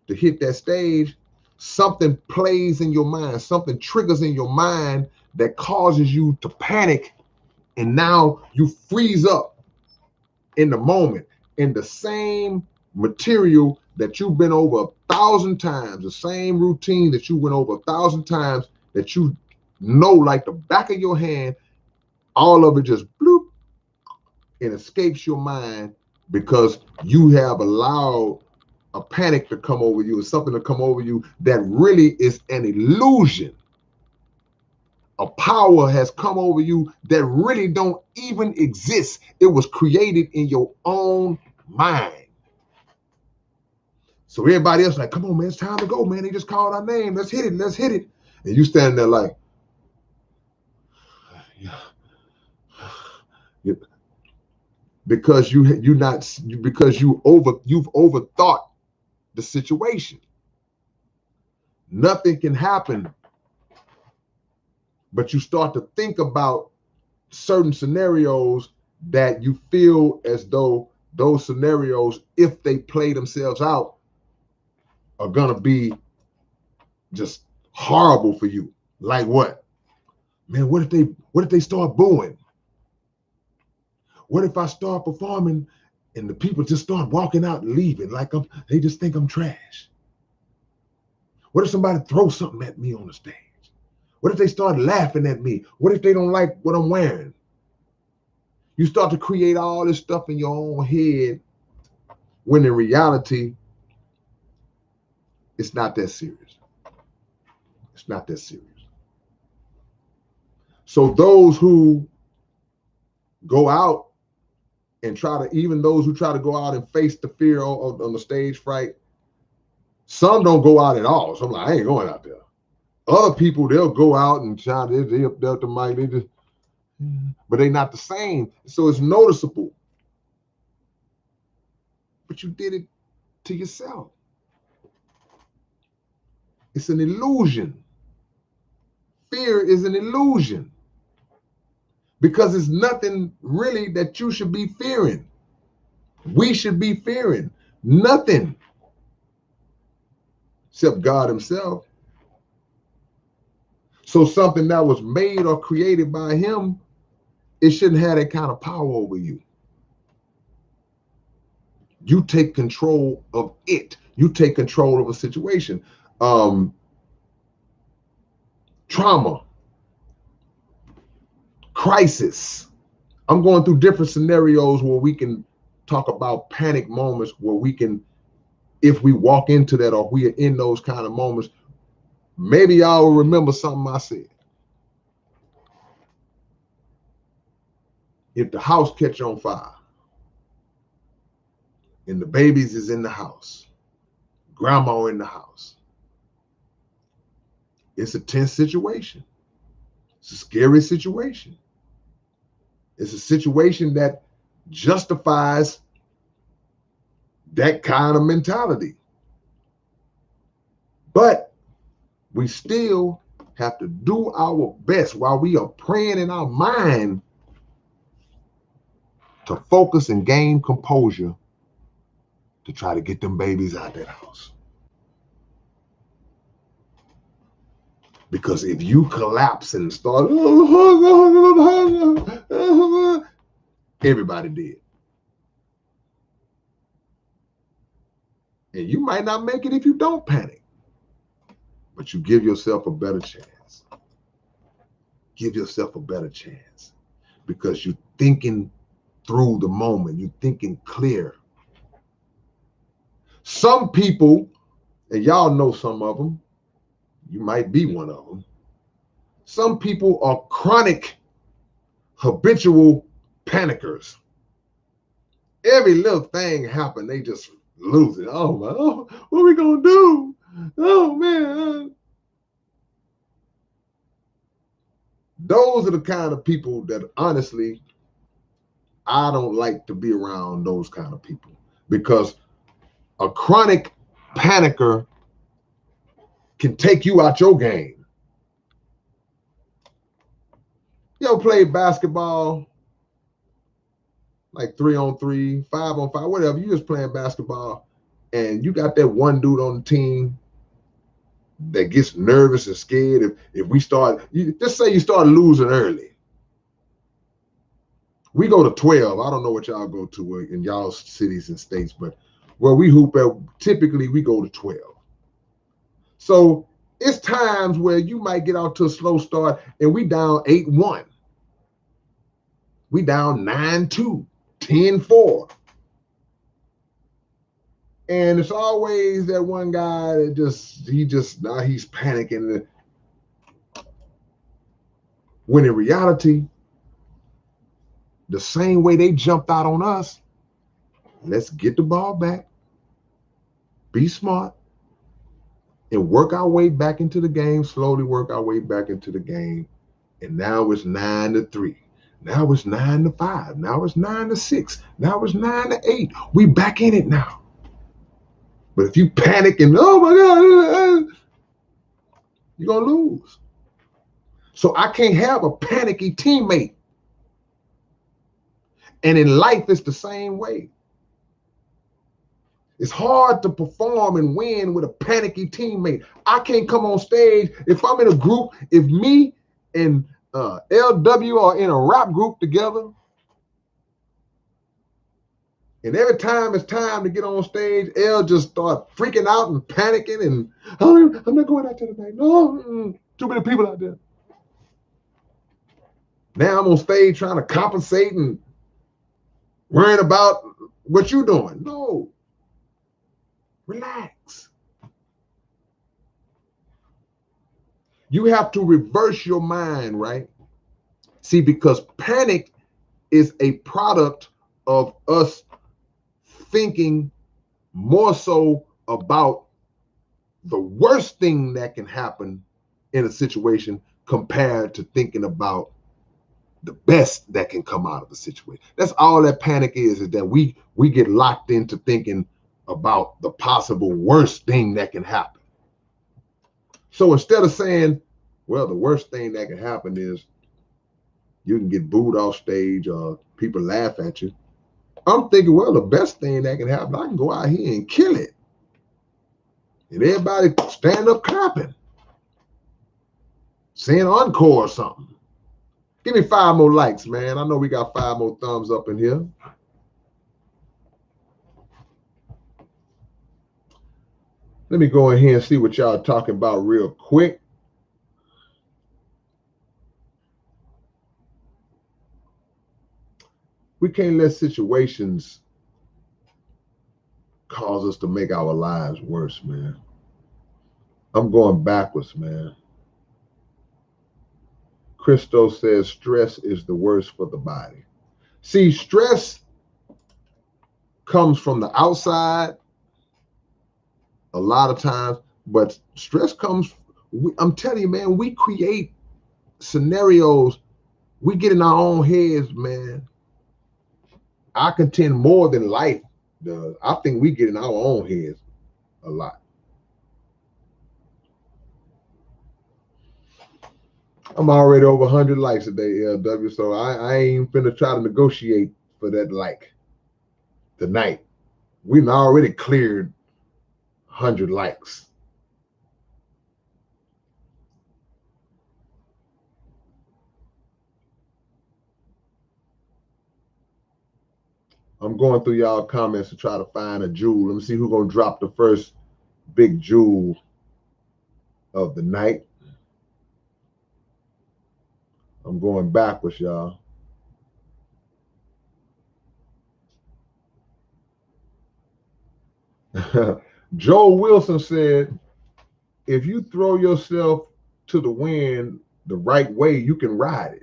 to hit that stage, something plays in your mind, something triggers in your mind that causes you to panic, and now you freeze up in the moment, in the same material that you've been over 1,000 times, the same routine that you went over 1,000 times, that you know like the back of your hand, all of it just bloop and escapes your mind because you have allowed a panic to come over you, or something to come over you that really is an illusion. a power has come over you that really don't even exist. It was created in your own mind. So everybody else like, come on, man, it's time to go, man. They just called our name. Let's hit it. Let's hit it. And you standing there like, yeah. Because you've overthought the situation. Nothing can happen, but you start to think about certain scenarios that you feel as though those scenarios, if they play themselves out, are gonna be just horrible for you. Like what? Man, what if they start booing? What if I start performing and the people just start walking out and leaving like they just think I'm trash? What if somebody throws something at me on the stage? What if they start laughing at me? What if they don't like what I'm wearing? You start to create all this stuff in your own head when in reality, it's not that serious. It's not that serious. So those who go out and even those who try to go out and face the fear on the stage fright, some don't go out at all. So I'm like, I ain't going out there. Other people, they'll go out and try, they up there at the mic, they just, but they're not the same. So it's noticeable. But you did it to yourself. It's an illusion. Fear is an illusion because it's nothing really that you should be fearing. We should be fearing nothing except God himself. So something that was made or created by him, it shouldn't have that kind of power over you. You take control of it. You take control of a situation. Trauma, crisis. I'm going through different scenarios where we can talk about panic moments where we can, if we walk into that or we are in those kind of moments, maybe y'all will remember something I said. If the house catch on fire and the babies is in the house, grandma in the house, it's a tense situation. It's a scary situation. It's a situation that justifies that kind of mentality. But we still have to do our best while we are praying in our mind to focus and gain composure to try to get them babies out that house. Because if you collapse and start, everybody did. And you might not make it if you don't panic, but you give yourself a better chance. Give yourself a better chance because you're thinking through the moment. You're thinking clear. Some people, and y'all know some of them, you might be one of them. Some people are chronic, habitual panickers. Every little thing happen, they just lose it. Oh, man, oh, what are we going to do? Oh, man. Those are the kind of people that, honestly, I don't like to be around those kind of people because a chronic panicker can take you out your game. You ever played basketball, like 3-on-3, 5-on-5, whatever, you just playing basketball, and you got that one dude on the team that gets nervous and scared if we start, just say you start losing early. We go to 12. I don't know what y'all go to in y'all cities and states, but where we hoop at, typically we go to 12. So it's times where you might get out to a slow start and we down 8-1. We down 9-2, 10-4. And it's always that one guy that he's panicking. When in reality, the same way they jumped out on us, let's get the ball back, be smart, and work our way back into the game, slowly work our way back into the game. And now it's 9-3. Now it's 9-5. Now it's 9-6. Now it's 9-8. We back in it now. But if you panic and, oh my God, you're going to lose. So I can't have a panicky teammate. And in life, it's the same way. It's hard to perform and win with a panicky teammate. I can't come on stage. If I'm in a group, if me and LW are in a rap group together, and every time it's time to get on stage, L just start freaking out and panicking and, oh, I'm not going out there tonight. No, too many people out there. Now I'm on stage trying to compensate and worrying about what you're doing. No. Relax. You have to reverse your mind, right? See, because panic is a product of us thinking more so about the worst thing that can happen in a situation compared to thinking about the best that can come out of the situation. That's all that panic is that we get locked into thinking about the possible worst thing that can happen. So instead of saying, well, the worst thing that can happen is you can get booed off stage or people laugh at you, I'm thinking, well, the best thing that can happen, I can go out here and kill it. And everybody stand up clapping, saying encore or something. Give me 5 more likes, man. I know we got 5 more thumbs up in here. Let me go in here and see what y'all are talking about real quick. We can't let situations cause us to make our lives worse, man. I'm going backwards, man. Christo says stress is the worst for the body. See, stress comes from the outside a lot of times, but stress comes, I'm telling you, man, we create scenarios. We get in our own heads, man. I contend more than life does. I think we get in our own heads a lot. I'm already over 100 likes today, LW, so I ain't finna try to negotiate for that like tonight. We've already cleared 100 likes. I'm going through y'all comments to try to find a jewel. Let me see who's gonna drop the first big jewel of the night. I'm going backwards, y'all. Joel Wilson said, if you throw yourself to the wind the right way, you can ride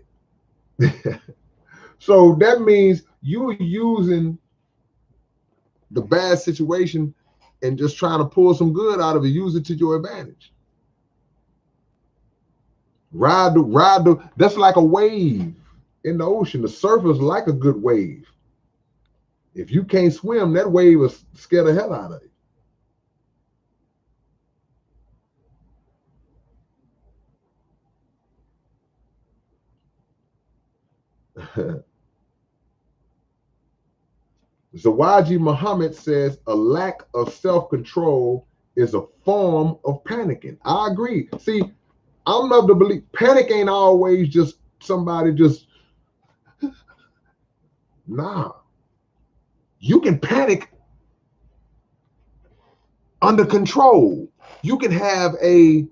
it. So that means you're using the bad situation and just trying to pull some good out of it, use it to your advantage. That's like a wave in the ocean. The surf is like a good wave. If you can't swim, that wave will scare the hell out of you. Zawaji Muhammad says a lack of self-control is a form of panicking. I agree. See, I'm of the belief panic ain't always just somebody just, nah. You can panic under control. You can have a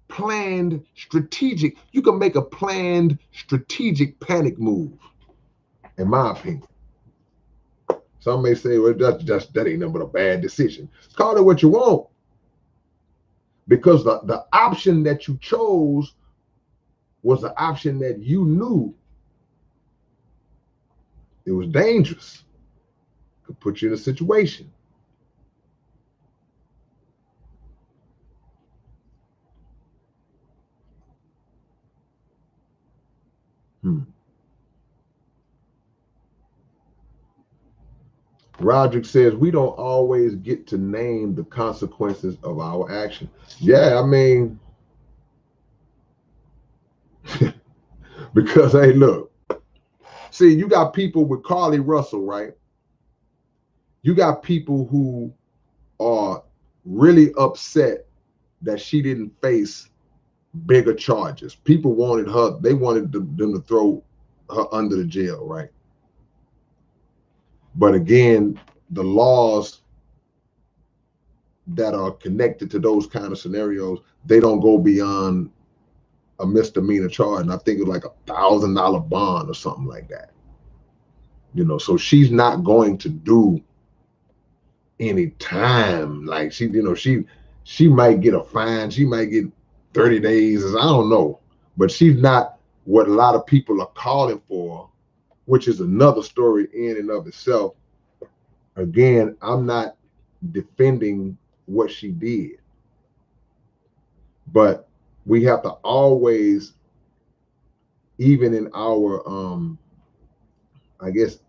planned strategic, you can make a planned strategic panic move, in my opinion. Some may say, well, that ain't nothing but a bad decision. Call it what you want. Because the option that you chose was an option that you knew it was dangerous, could put you in a situation. Roderick says we don't always get to name the consequences of our action. Yeah, I mean, because hey, look, see, you got people with Carlee Russell, right? You got people who are really upset that she didn't face bigger charges. People wanted her, they wanted them to throw her under the jail, right? But again, the laws that are connected to those kind of scenarios, they don't go beyond a misdemeanor charge. And I think it's like $1,000 bond or something like that. You know, so she's not going to do any time. Like she might get a fine, she might get 30 days, I don't know. But she's not what a lot of people are calling for, which is another story in and of itself. Again, I'm not defending what she did, but we have to always, even in our I guess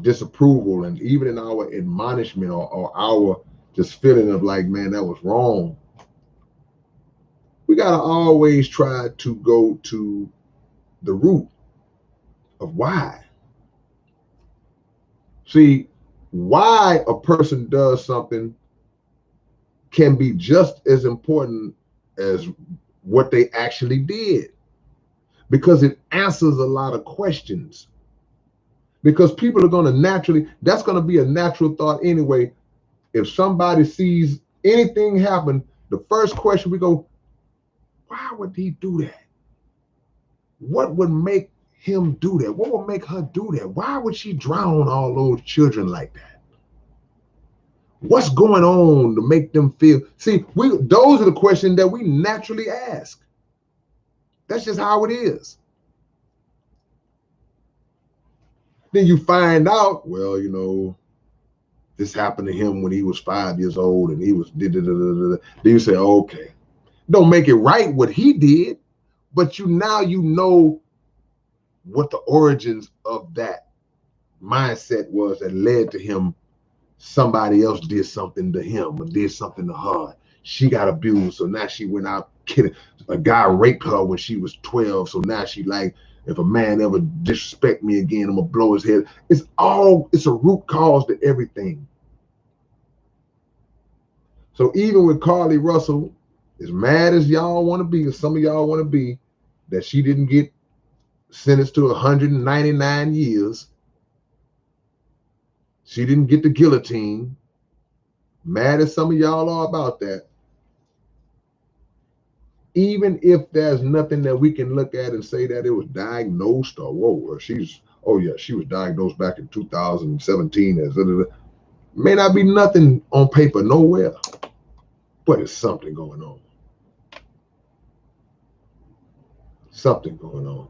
disapproval, and even in our admonishment, or our just feeling of like, man, that was wrong, we got to always try to go to the root of why. See, why a person does something can be just as important as what they actually did, because it answers a lot of questions. Because people are going to naturally, that's going to be a natural thought anyway. If somebody sees anything happen, the first question we go, why would he do that? What would make him do that? What would make her do that? Why would she drown all those children like that? What's going on to make them feel? See, those are the questions that we naturally ask. That's just how it is. Then you find out, well, you know, this happened to him when he was 5 years old and he was Then you say, okay, don't make it right what he did, but now you know what the origins of that mindset was that led to him. Somebody else did something to him or did something to her. She got abused, so now she went out kidding. A guy raped her when she was 12, so now she like, if a man ever disrespect me again, I'm gonna blow his head. It's a root cause to everything. So even with Carlee Russell, as mad as y'all want to be, or some of y'all want to be, that she didn't get sentenced to 199 years, she didn't get the guillotine, mad as some of y'all are about that, even if there's nothing that we can look at and say that it was diagnosed, or whoa, she was diagnosed back in 2017 as may not be nothing on paper nowhere, but it's something going on. Something going on.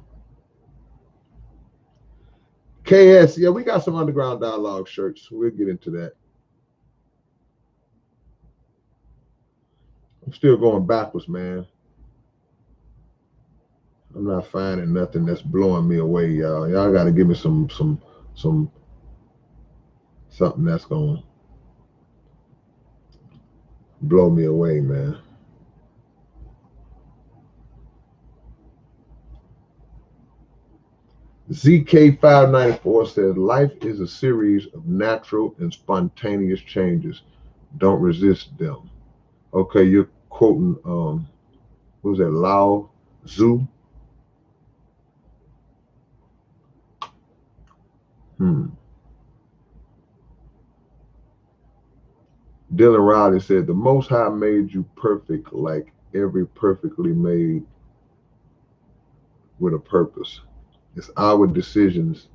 KS, yeah, we got some Underground Dialogue shirts. We'll get into that. I'm still going backwards, man. I'm not finding nothing that's blowing me away, y'all. Y'all got to give me something that's going to blow me away, man. ZK594 says, life is a series of natural and spontaneous changes. Don't resist them. Okay, you're quoting, what was that, Lao Tzu? Dylan Riley said, the Most High made you perfect, like every perfectly made with a purpose. It's our decisions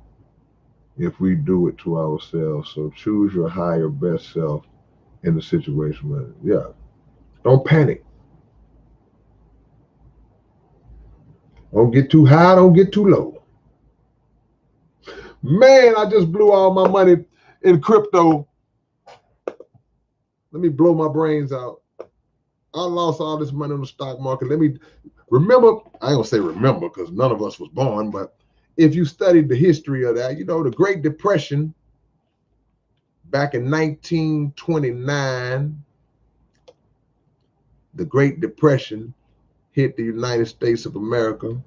if we do it to ourselves. So choose your higher best self in the situation. Yeah. Don't panic. Don't get too high, don't get too low. Man, I just blew all my money in crypto. Let me blow my brains out. I lost all this money on the stock market. Let me remember, I don't say remember because none of us was born, but if you studied the history of that, you know, the Great Depression back in 1929, the Great Depression hit the United States of America,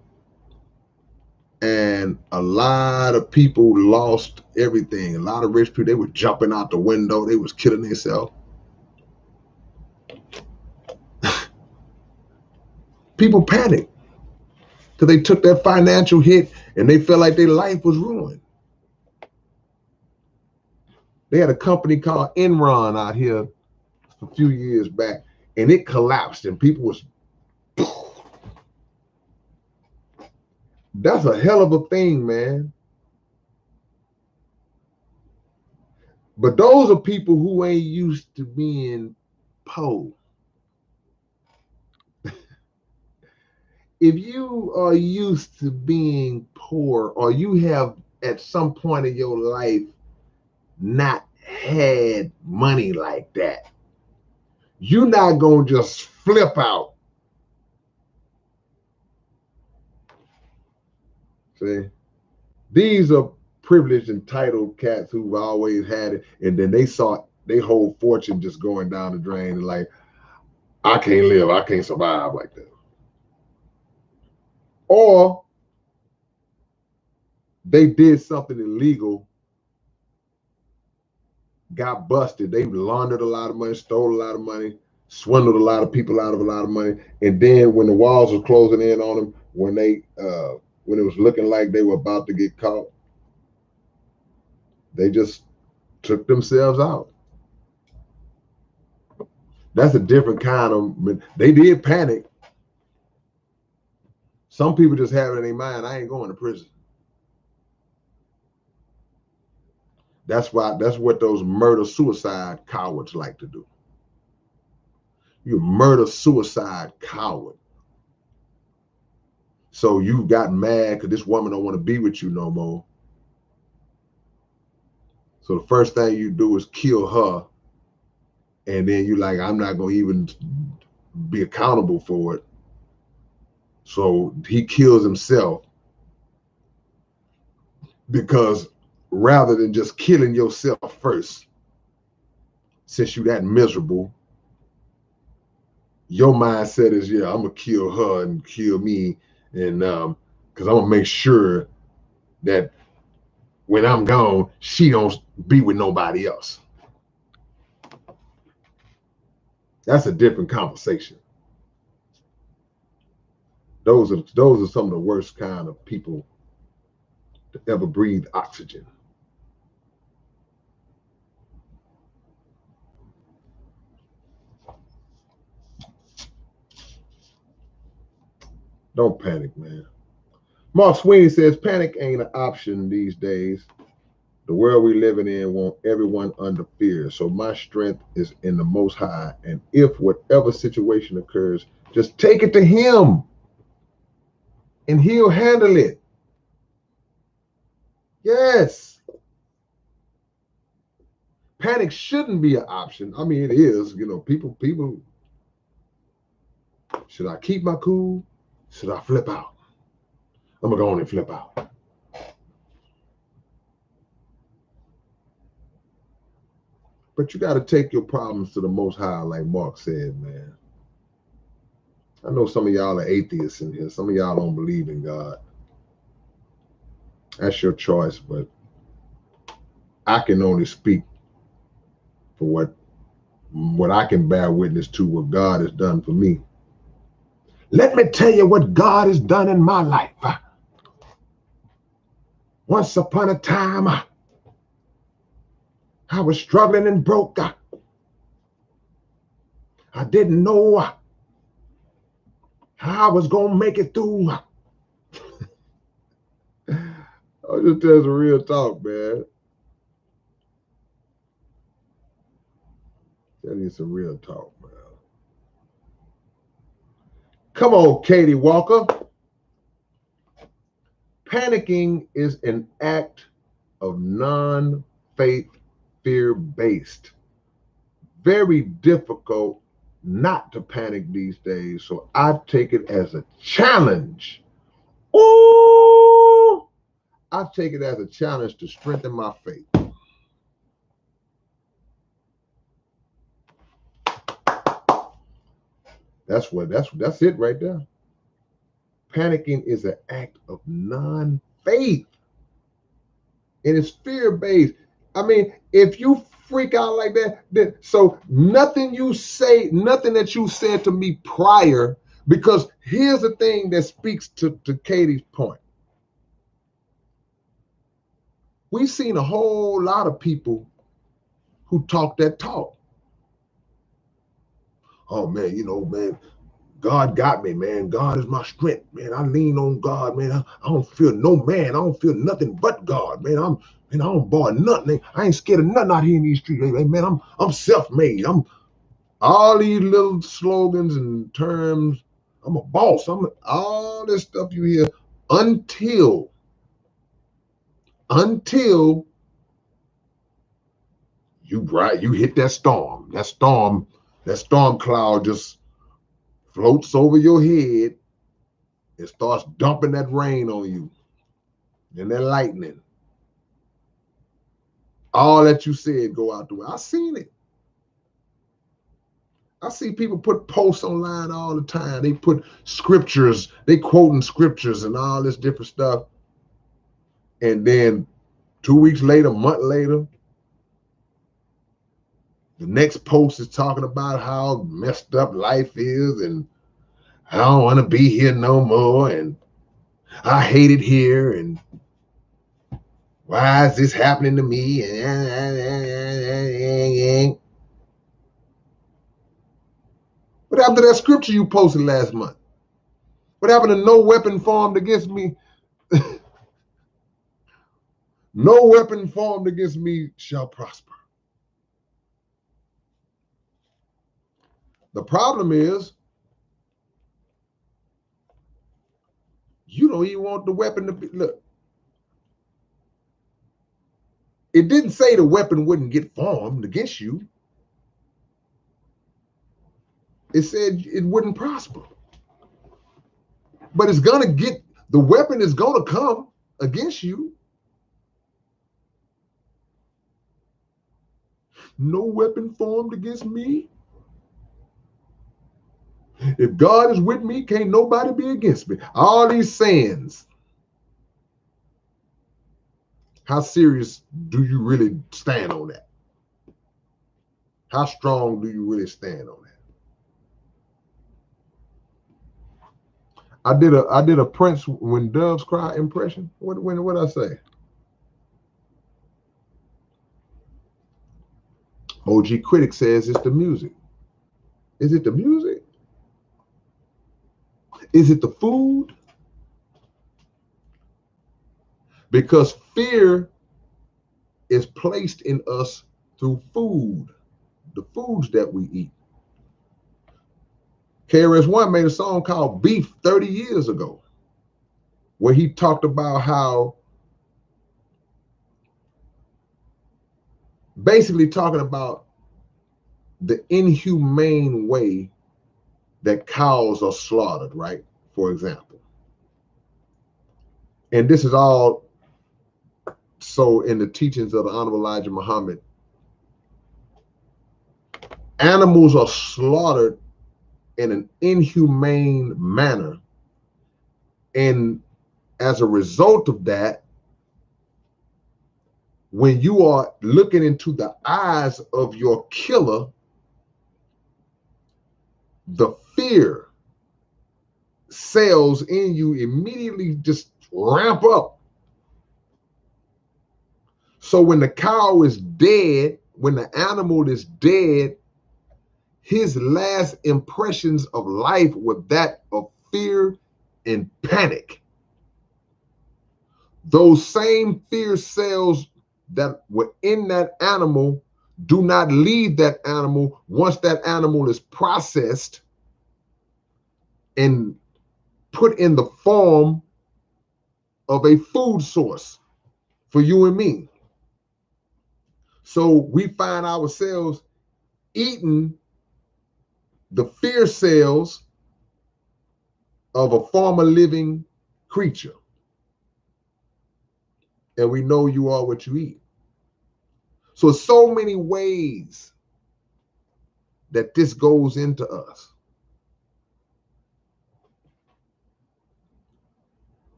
and a lot of people lost everything. A lot of rich people, they were jumping out the window, they was killing themselves. People panicked because they took that financial hit and they felt like their life was ruined. They had a company called Enron out here a few years back, and it collapsed, and people was, that's a hell of a thing, man. But those are people who ain't used to being poor. If you are used to being poor, or you have at some point in your life not had money like that, you're not gonna just flip out. See, these are privileged, entitled cats who've always had it, and then they saw their whole fortune just going down the drain, and like, I can't live, I can't survive like that. Or they did something illegal, got busted, they laundered a lot of money, stole a lot of money, swindled a lot of people out of a lot of money, and then when the walls were closing in on them, when it was looking like they were about to get caught, they just took themselves out. That's a different kind of, they did panic. Some people just have it in their mind, I ain't going to prison. That's what those murder-suicide cowards like to do. You're a murder-suicide coward. So you got mad because this woman don't want to be with you no more. So the first thing you do is kill her. And then you like, I'm not going to even be accountable for it. So he kills himself, because rather than just killing yourself first, since you that miserable, your mindset is, yeah, I'm going to kill her and kill me. And because I'm going to make sure that when I'm gone, she don't be with nobody else. That's a different conversation. Those are some of the worst kind of people to ever breathe oxygen. Don't panic, man. Mark Sweeney says panic ain't an option these days. The world we living in want everyone under fear. So my strength is in the Most High. And if whatever situation occurs, just take it to him and he'll handle it. Yes. Panic shouldn't be an option. I mean, it is, you know, people, should I keep my cool? Should I flip out? I'm gonna go on and flip out. But you got to take your problems to the Most High, like Mark said, man. I know some of y'all are atheists in here. Some of y'all don't believe in God. That's your choice, but I can only speak for what I can bear witness to, what God has done for me. Let me tell you what God has done in my life. Once upon a time, I was struggling and broke. I didn't know how I was going to make it through. I'll just tell you some real talk, man. Tell you some real talk, man. Come on, Katie Walker. Panicking is an act of non-faith, fear-based. Very difficult not to panic these days, so I take it as a challenge. Ooh! I take it as a challenge to strengthen my faith. That's it right there. Panicking is an act of non-faith. And it's fear-based. I mean, if you freak out like that, then so nothing you say, nothing that you said to me prior, because here's the thing that speaks to Katie's point. We've seen a whole lot of people who talk that talk. Oh man, man, God got me, man. God is my strength, man. I lean on God, man. I don't feel no man. I don't feel nothing but God, man. I don't borrow nothing. I ain't scared of nothing out here in these streets, man. I'm self-made. I'm all these little slogans and terms. I'm a boss. All this stuff you hear until you hit that storm. That storm cloud just floats over your head. It starts dumping that rain on you and that lightning. All that you said go out the way. I seen it. I see people put posts online all the time. They put scriptures, they quoting scriptures and all this different stuff. And then 2 weeks later, a month later, the next post is talking about how messed up life is and I don't want to be here no more and I hate it here and why is this happening to me? What happened to that scripture you posted last month? What happened to no weapon formed against me? No weapon formed against me shall prosper. The problem is, you don't even want the weapon to be. Look, it didn't say the weapon wouldn't get formed against you. It said it wouldn't prosper. But the weapon is going to come against you. No weapon formed against me. If God is with me, can't nobody be against me. All these sayings. How serious do you really stand on that? How strong do you really stand on that? I did a Prince When Doves Cry impression. What I say? OG Critic says it's the music. Is it the music? Is it the food? Because fear is placed in us through food, the foods that we eat. KRS-One made a song called Beef 30 years ago, where he talked about how, basically talking about the inhumane way that cows are slaughtered, right? For example. And this is all so in the teachings of the Honorable Elijah Muhammad. Animals are slaughtered in an inhumane manner. And as a result of that, when you are looking into the eyes of your killer, the fear cells in you immediately just ramp up. So when the cow is dead, when the animal is dead, his last impressions of life were that of fear and panic. Those same fear cells that were in that animal do not leave that animal once that animal is processed and put in the form of a food source for you and me. So we find ourselves eating the fear cells of a former living creature. And we know you are what you eat. So many ways that this goes into us.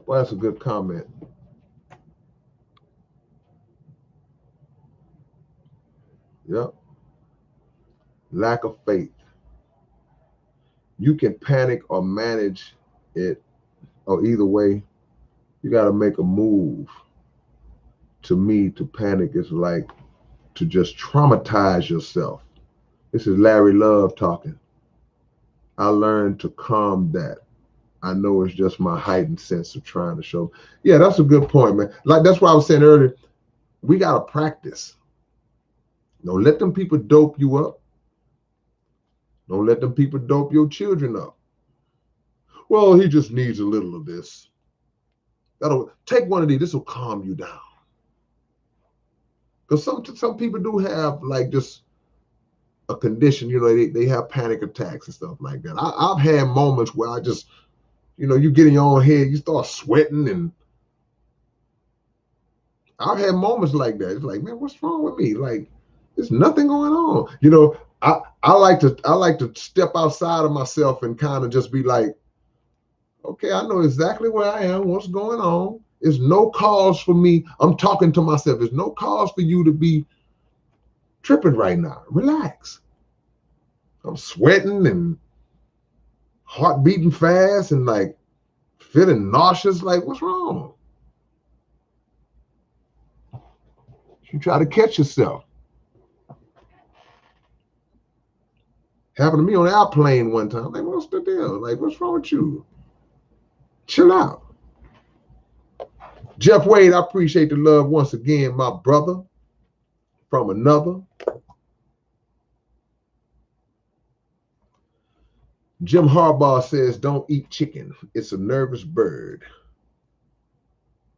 Well, that's a good comment. Yep. Lack of faith. You can panic or manage it, or either way, you got to make a move. To me, to panic is like to just traumatize yourself. This is Larry Love talking. I learned to calm that. I know it's just my heightened sense of trying to show. Yeah, that's a good point, man. Like that's why I was saying earlier, we got to practice. Don't let them people dope you up. Don't let them people dope your children up. Well, he just needs a little of this. That'll take one of these. This will calm you down. Because some people do have like just a condition, you know, they have panic attacks and stuff like that. I've had moments where I just, you know, you get in your own head, you start sweating, and I've had moments like that. It's like, man, what's wrong with me? Like, there's nothing going on. You know, I like to step outside of myself and kind of just be like, okay, I know exactly where I am, what's going on. There's no cause for me. I'm talking to myself. There's no cause for you to be tripping right now. Relax. I'm sweating and heart beating fast and like feeling nauseous. Like, what's wrong? You try to catch yourself. Happened to me on an airplane one time. Like, what's the deal? Like, what's wrong with you? Chill out. Jeff Wade, I appreciate the love once again, my brother from another. Jim Harbaugh says, don't eat chicken. It's a nervous bird.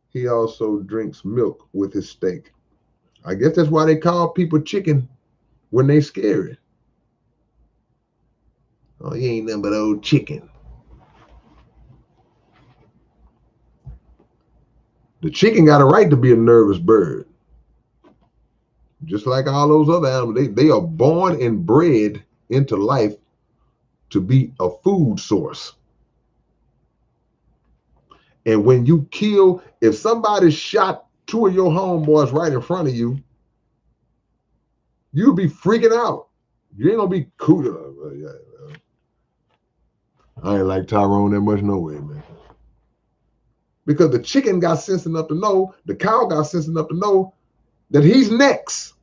He also drinks milk with his steak. I guess that's why they call people chicken when they scary. Oh, you ain't nothing but old chicken. The chicken got a right to be a nervous bird. Just like all those other animals, they are born and bred into life to be a food source. And when you kill, if somebody shot two of your homeboys right in front of you, you'll be freaking out. You ain't gonna be cool. I ain't like Tyrone that much no way, man. Because the chicken got sense enough to know, the cow got sense enough to know that he's next.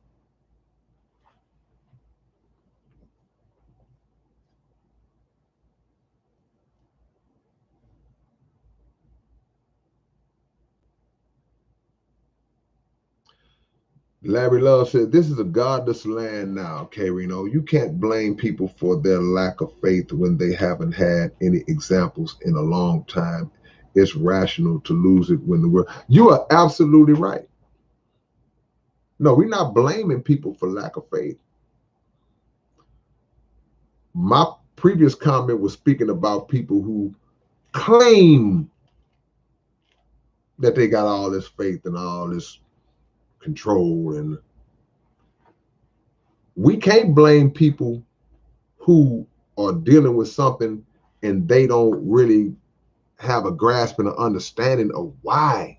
Larry Love said, this is a godless land now, K-Rino. You can't blame people for their lack of faith when they haven't had any examples in a long time. It's rational to lose it when the world. You are absolutely right. No, we're not blaming people for lack of faith. My previous comment was speaking about people who claim that they got all this faith and all this control, and we can't blame people who are dealing with something and they don't really have a grasp and an understanding of why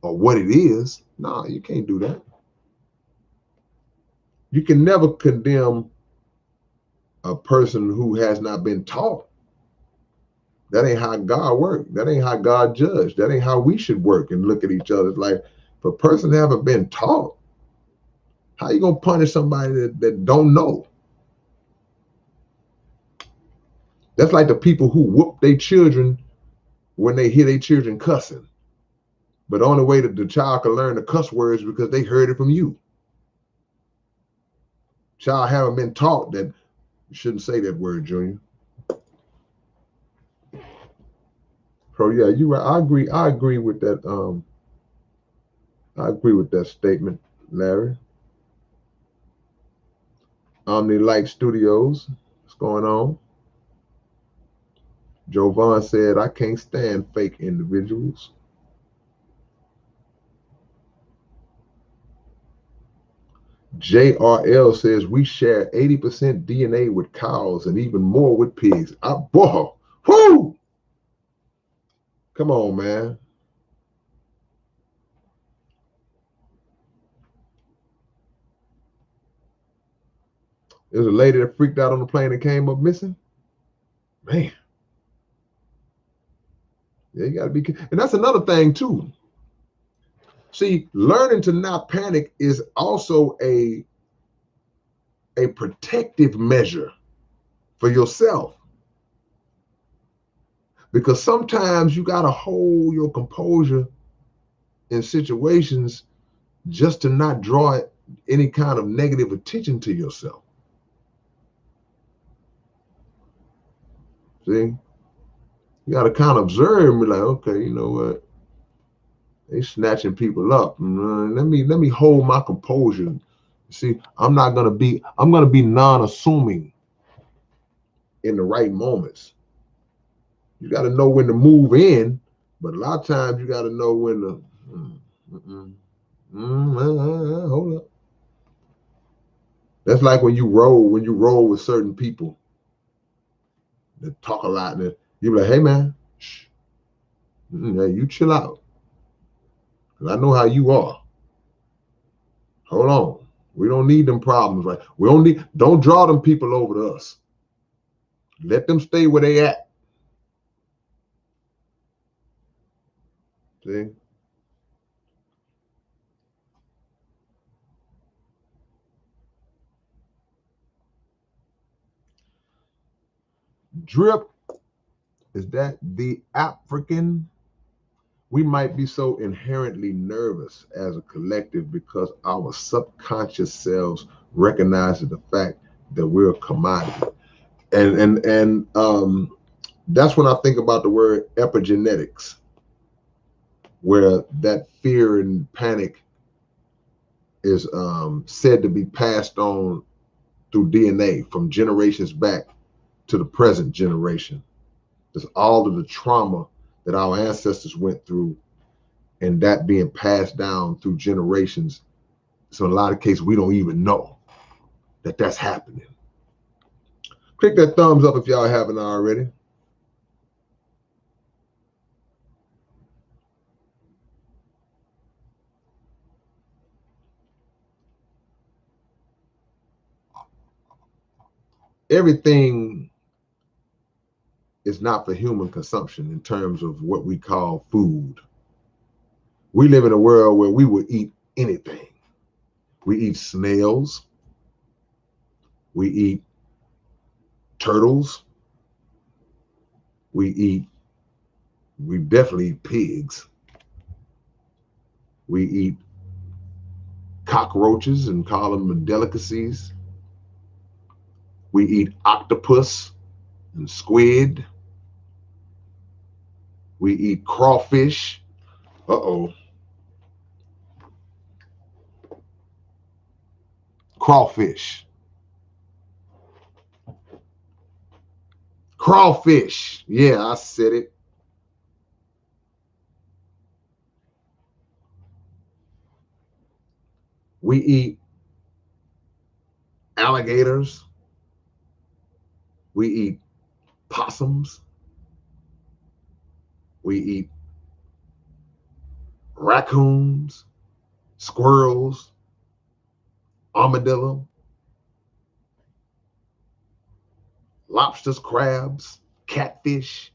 or what it is. No, you can't do that. You can never condemn a person who has not been taught. That ain't how God works. That ain't how God judged. That ain't how we should work and look at each other. It's like, if a person haven't been taught, how you gonna punish somebody that don't know? That's like the people who whoop their children when they hear their children cussing. But the only way that the child can learn the cuss words is because they heard it from you. Child haven't been taught that you shouldn't say that word, Junior. So yeah, you're right. I agree with that. I agree with that statement, Larry. Omni Light Studios, what's going on? Jovan said, I can't stand fake individuals. JRL says, we share 80% DNA with cows and even more with pigs. Boy, whoo! Come on, man. There's a lady that freaked out on the plane and came up missing. Man. Yeah, you got to be. And that's another thing, too. See, learning to not panic is also a protective measure for yourself. Because sometimes you got to hold your composure in situations just to not draw any kind of negative attention to yourself. See? You got to kind of observe and be like, okay, you know what? They snatching people up. Let me hold my composure. See, I'm gonna be non-assuming in the right moments. You got to know when to move in, but a lot of times you got to know when to hold up. That's like when you roll with certain people that talk a lot, and you be like, hey man, shh, you chill out. Cause I know how you are. Hold on. We don't need them problems, right? Don't draw them people over to us. Let them stay where they at. See? Drip, is that the African? We might be so inherently nervous as a collective because our subconscious selves recognizes the fact that we're a commodity. And that's when I think about the word epigenetics, where that fear and panic is said to be passed on through DNA from generations back to the present generation. There's all of the trauma that our ancestors went through and that being passed down through generations. So in a lot of cases, we don't even know that that's happening. Click that thumbs up if y'all haven't already. Everything is not for human consumption in terms of what we call food. We live in a world where we will eat anything. We eat snails. We eat turtles. We definitely eat pigs. We eat cockroaches and call them delicacies. We eat octopus and squid. We eat crawfish. Uh-oh. Crawfish. Crawfish. Yeah, I said it. We eat alligators. We eat possums. We eat raccoons, squirrels, armadillo, lobsters, crabs, catfish.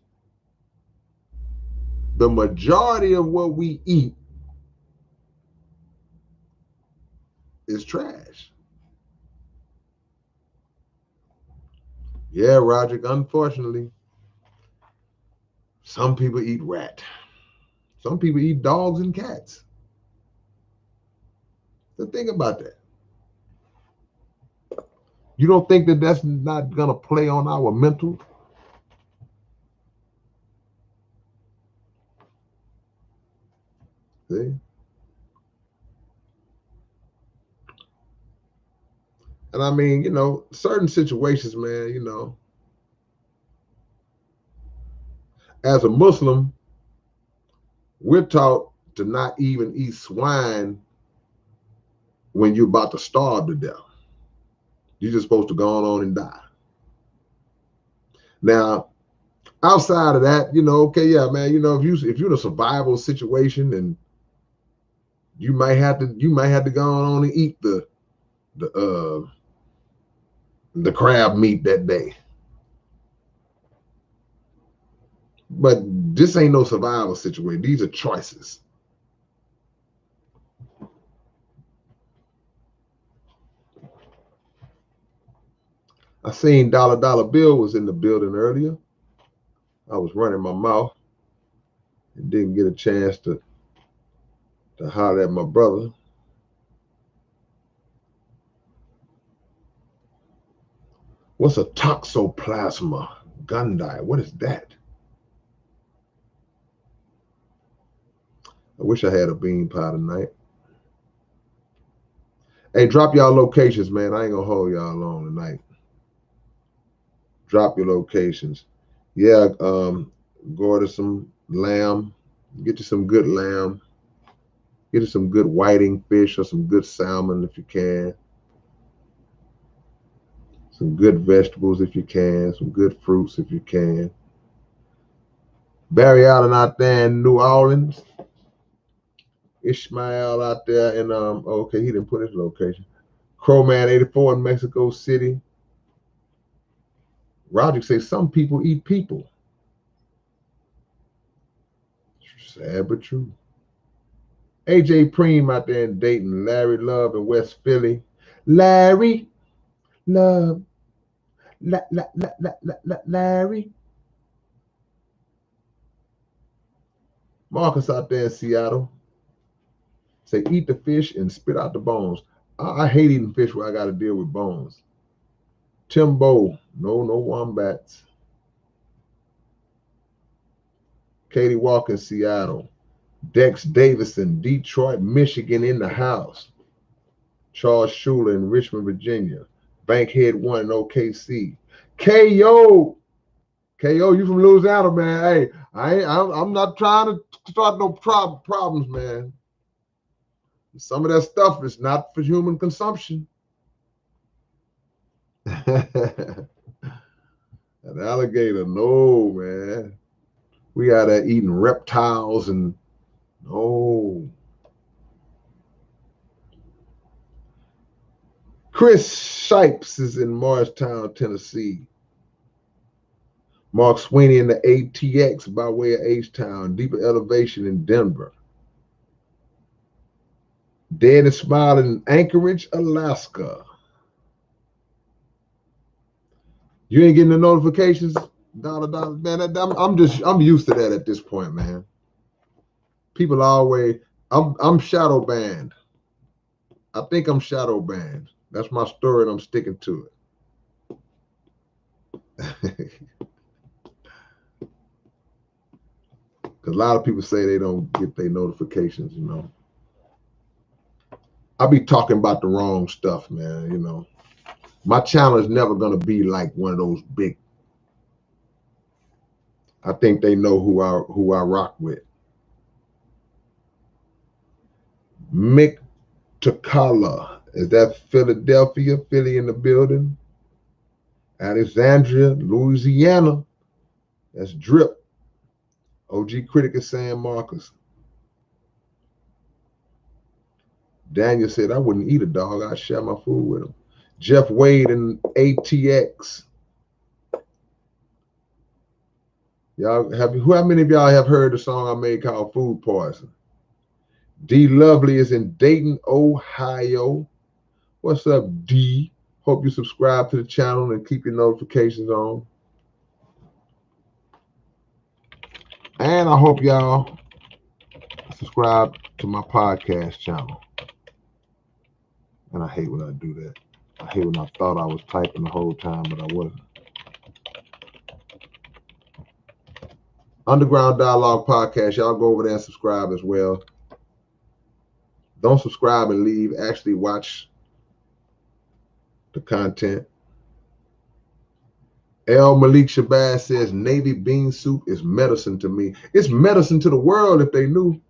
The majority of what we eat is trash. Yeah, Roger, unfortunately, some people eat rat. Some people eat dogs and cats. So think about that. You don't think that that's not going to play on our mental? See? And I mean, you know, certain situations, man, you know, as a Muslim, we're taught to not even eat swine when you're about to starve to death. You're just supposed to go on and die. Now, outside of that, you know, okay, yeah, man, you know, if you're in a survival situation and you might have to go on and eat the crab meat that day. But this ain't no survival situation. These are choices. I seen Dollar Bill was in the building earlier. I was running my mouth and didn't get a chance to holler at my brother. What's a toxoplasma gondii? What is that? I wish I had a bean pie tonight. Hey, drop y'all locations, man. I ain't gonna hold y'all long tonight. Drop your locations. Yeah, go to some lamb. Get you some good lamb. Get you some good whiting fish or some good salmon if you can. Some good vegetables if you can. Some good fruits if you can. Barry Allen out there in New Orleans. Ishmael out there in okay, he didn't put his location. Crowman 84 in Mexico City. Roger says some people eat people. Sad but true. AJ Preem out there in Dayton. Larry Love in West Philly. Larry Love. Larry. Marcus out there in Seattle. Say eat the fish and spit out the bones. I hate eating fish where I got to deal with bones. Timbo. No wombats. Katie Walker in Seattle. Dex Davison, Detroit, Michigan in the house. Charles Schuler in Richmond, Virginia. Bankhead 1 in OKC. KO, you from Louisiana, man. Hey, I'm not trying to start no problems, man. Some of that stuff is not for human consumption. An alligator, no, man. We out there eating reptiles and no. Chris Shipes is in Morristown, Tennessee. Mark Sweeney in the ATX by way of H-Town. Deeper Elevation in Denver. Dead and Smiling in Anchorage, Alaska. You ain't getting the notifications? Man, I'm used to that at this point, man. People always, I'm shadow banned. I think I'm shadow banned. That's my story and I'm sticking to it. Because a lot of people say they don't get their notifications, you know. I be talking about the wrong stuff, man, you know. My channel is never going to be like one of those big. I think they know who I rock with. Mick Takala. Is that Philadelphia? Philly in the building. Alexandria, Louisiana. That's Drip. OG Critic is San Marcos. Daniel said, I wouldn't eat a dog. I'd share my food with him. Jeff Wade and ATX. Y'all how many of y'all have heard the song I made called Food Poison? D Lovely is in Dayton, Ohio. What's up, D? Hope you subscribe to the channel and keep your notifications on. And I hope y'all subscribe to my podcast channel. And I hate when I do that. I hate when I thought I was typing the whole time, but I wasn't. Underground Dialogue Podcast. Y'all go over there and subscribe as well. Don't subscribe and leave. Actually watch the content. L. Malik Shabazz says Navy bean soup is medicine to me. It's medicine to the world if they knew.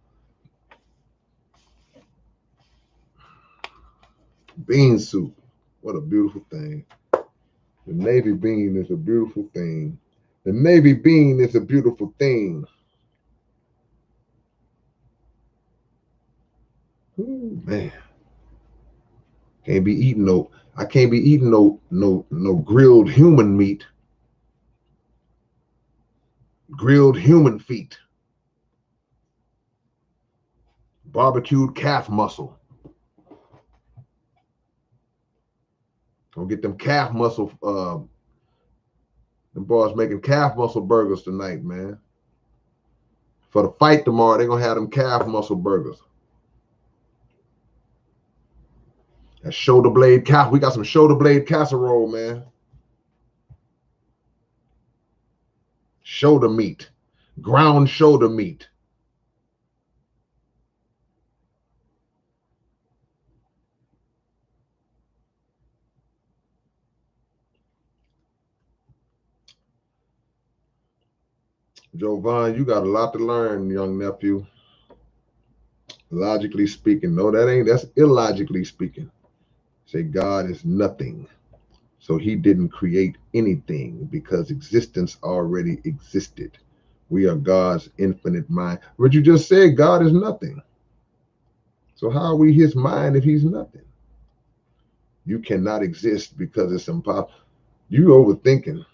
Bean soup. What a beautiful thing. The Navy bean is a beautiful thing. The Navy bean is a beautiful thing. Ooh, man. Can't be eating no, I can't be eating no grilled human meat. Grilled human feet. Barbecued calf muscle. Gonna get them calf muscle, them boys making calf muscle burgers tonight, man. For the fight tomorrow, they're gonna have them calf muscle burgers. That shoulder blade calf. We got some shoulder blade casserole, man. Shoulder meat. Ground shoulder meat. Jovan, you got a lot to learn, young nephew. Logically speaking. No, that's illogically speaking. Say God is nothing. So he didn't create anything because existence already existed. We are God's infinite mind. But you just said God is nothing. So how are we his mind if he's nothing? You cannot exist because it's impossible. You overthinking.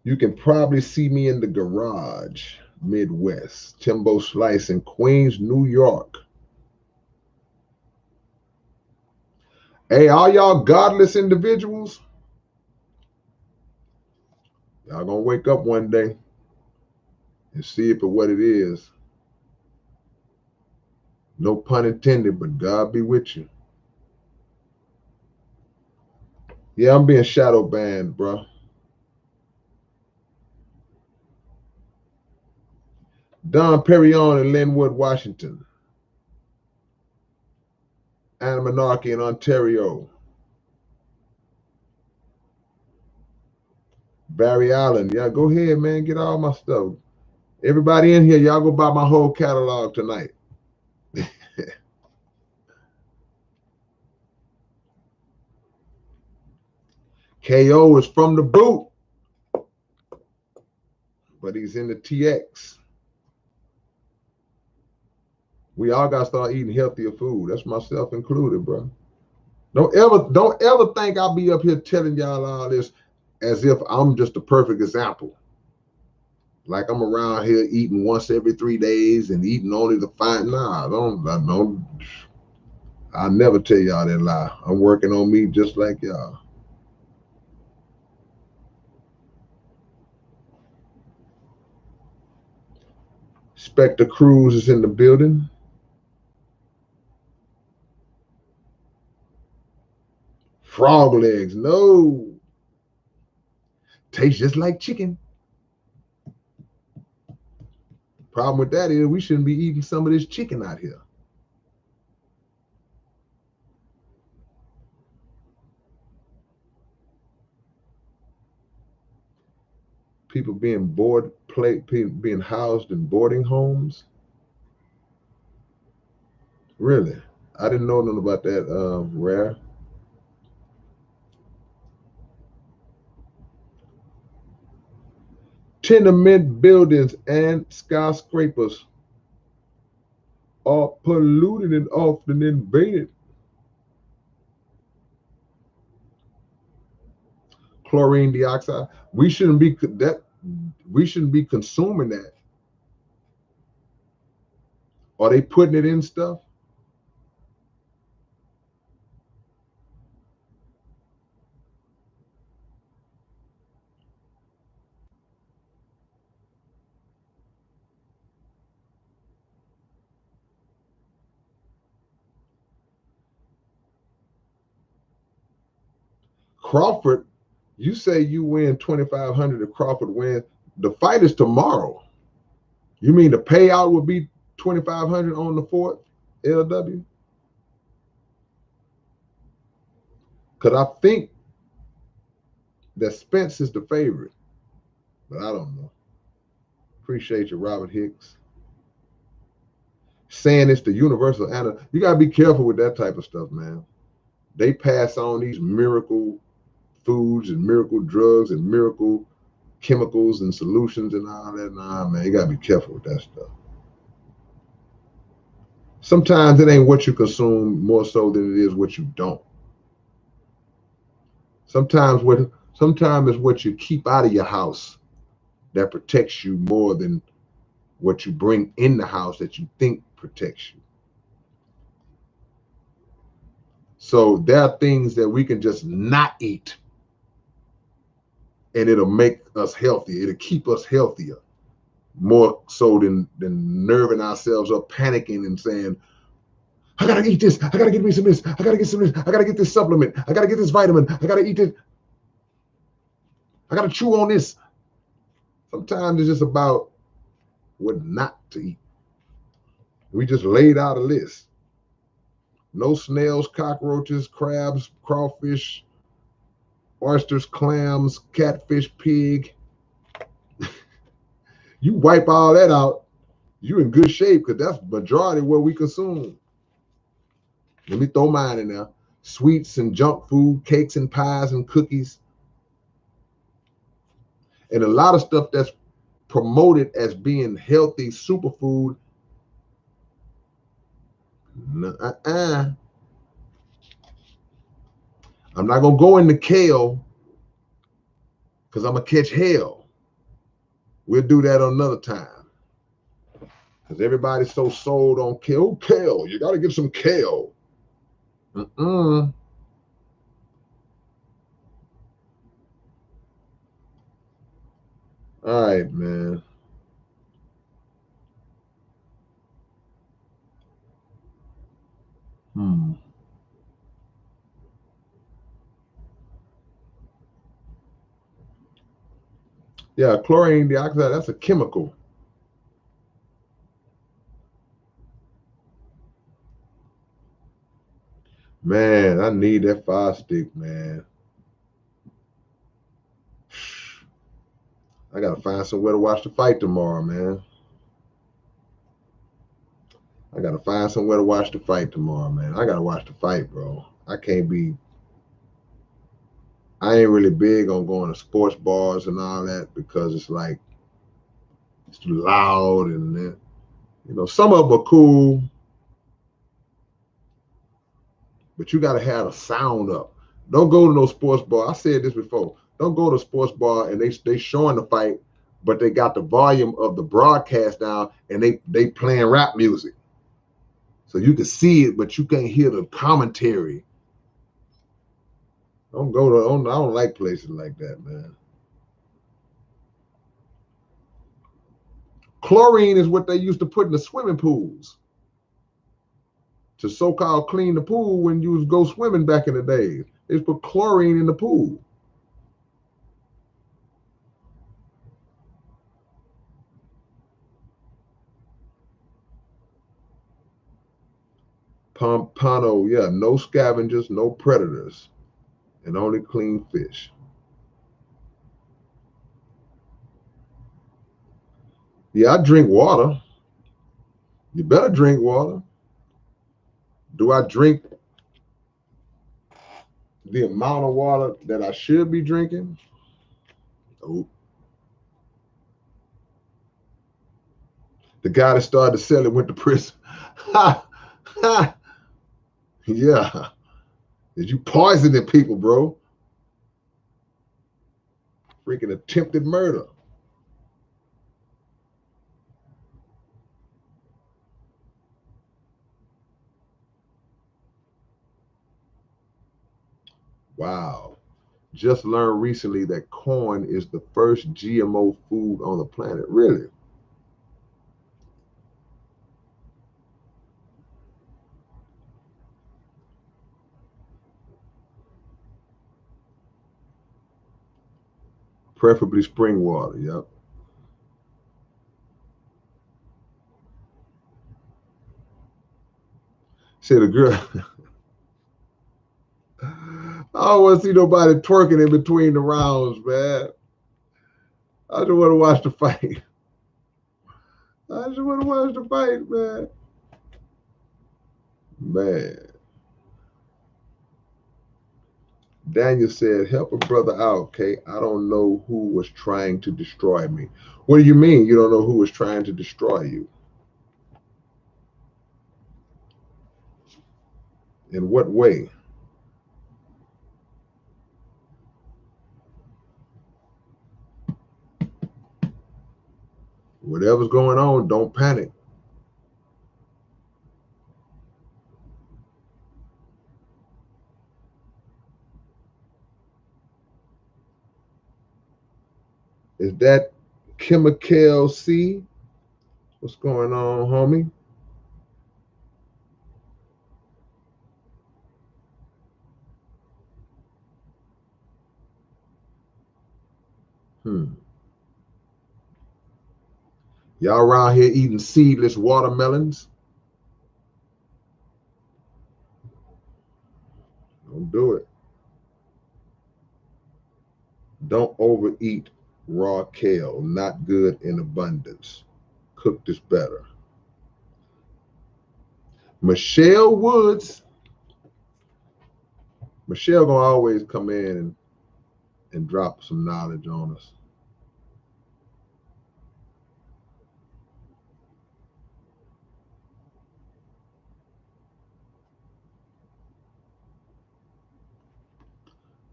You can probably see me in the garage, Midwest, Timbo Slice in Queens, New York. Hey, all y'all godless individuals, y'all gonna wake up one day and see it for what it is. No pun intended, but God be with you. Yeah, I'm being shadow banned, bro. Don Perignon in Linwood, Washington. Anamonarchy in Ontario. Barry Allen. Yeah, go ahead, man. Get all my stuff. Everybody in here, y'all go buy my whole catalog tonight. KO is from the boot, but he's in the TX. We all got to start eating healthier food. That's myself included, bro. Don't ever think I'll be up here telling y'all all this as if I'm just a perfect example. Like I'm around here eating once every 3 days and eating only the fine. Nah, I'll never tell y'all that lie. I'm working on me just like y'all. Spectre Cruz is in the building. Frog legs, no. Tastes just like chicken. Problem with that is we shouldn't be eating some of this chicken out here. People being being housed in boarding homes. Really? I didn't know nothing about that, Rare. Tenement buildings and skyscrapers are polluted and often invaded. Chlorine dioxide. We shouldn't be consuming that. Are they putting it in stuff? Crawford, you say you win 2,500 if Crawford wins. The fight is tomorrow. You mean the payout would be 2,500 on the fourth LW? Because I think that Spence is the favorite, but I don't know. Appreciate you, Robert Hicks. Saying it's the universal antidote. You got to be careful with that type of stuff, man. They pass on these miracle foods and miracle drugs and miracle chemicals and solutions and all that. Nah, man, you got to be careful with that stuff. Sometimes it ain't what you consume more so than it is what you don't. Sometimes it's what you keep out of your house that protects you more than what you bring in the house that you think protects you. So there are things that we can just not eat and it'll make us healthy. It'll keep us healthier more so than nerving ourselves up, panicking and saying, I gotta eat this, I gotta get me some this, I gotta get some this, I gotta get this supplement, I gotta get this vitamin, I gotta eat it, I gotta chew on this. Sometimes it's just about what not to eat. We just laid out a list. No snails, cockroaches, crabs, crawfish, oysters, clams, catfish, pig. You wipe all that out, you in good shape because that's the majority of what we consume. Let me throw mine in there. Sweets and junk food, cakes and pies and cookies. And a lot of stuff that's promoted as being healthy superfood. I'm not going to go into kale because I'm going to catch hell. We'll do that another time. Because everybody's so sold on kale. Oh, kale. You got to get some kale. All right, man. Yeah, chlorine dioxide, that's a chemical. Man, I need that fire stick, man. I gotta find somewhere to watch the fight tomorrow, man. I gotta find somewhere to watch the fight tomorrow, man. I gotta watch the fight, bro. I ain't really big on going to sports bars and all that because it's like, it's too loud and then, some of them are cool, but you gotta have the sound up. Don't go to no sports bar. I said this before. Don't go to a sports bar and they showing the fight, but they got the volume of the broadcast down and they playing rap music. So you can see it, but you can't hear the commentary. I don't like places like that, man. Chlorine is what they used to put in the swimming pools to so-called clean the pool when you was go swimming back in the days. They put chlorine in the pool. Pompano, yeah, no scavengers, no predators, and only clean fish. Yeah, I drink water. You better drink water. Do I drink the amount of water that I should be drinking? Oh. The guy that started to sell it went to prison. Ha! Ha! Yeah. Did you poisoning people, bro? Freaking attempted murder. Wow. Just learned recently that corn is the first GMO food on the planet. Really? Preferably spring water. Yep. Said a girl. I don't want to see nobody twerking in between the rounds, man. I just want to watch the fight. I just want to watch the fight, man. Man. Daniel said, help a brother out, Kay. I don't know who was trying to destroy me. What do you mean you don't know who was trying to destroy you? In what way? Whatever's going on, don't panic. Is that Chemical C? What's going on, homie? Y'all around here eating seedless watermelons? Don't do it. Don't overeat raw kale. Not good in abundance. Cooked is better. Michelle Woods. Michelle gonna always come in and drop some knowledge on us.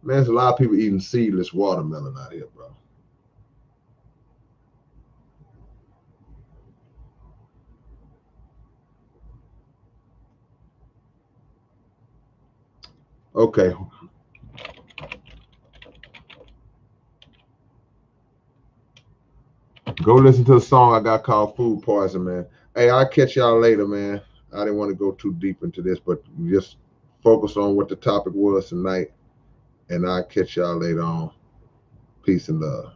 Man, there's a lot of people eating seedless watermelon out here, bro. Okay. Go listen to the song I got called Food Poison, man. Hey, I'll catch y'all later, man. I didn't want to go too deep into this, but just focus on what the topic was tonight, and I'll catch y'all later on. Peace and love.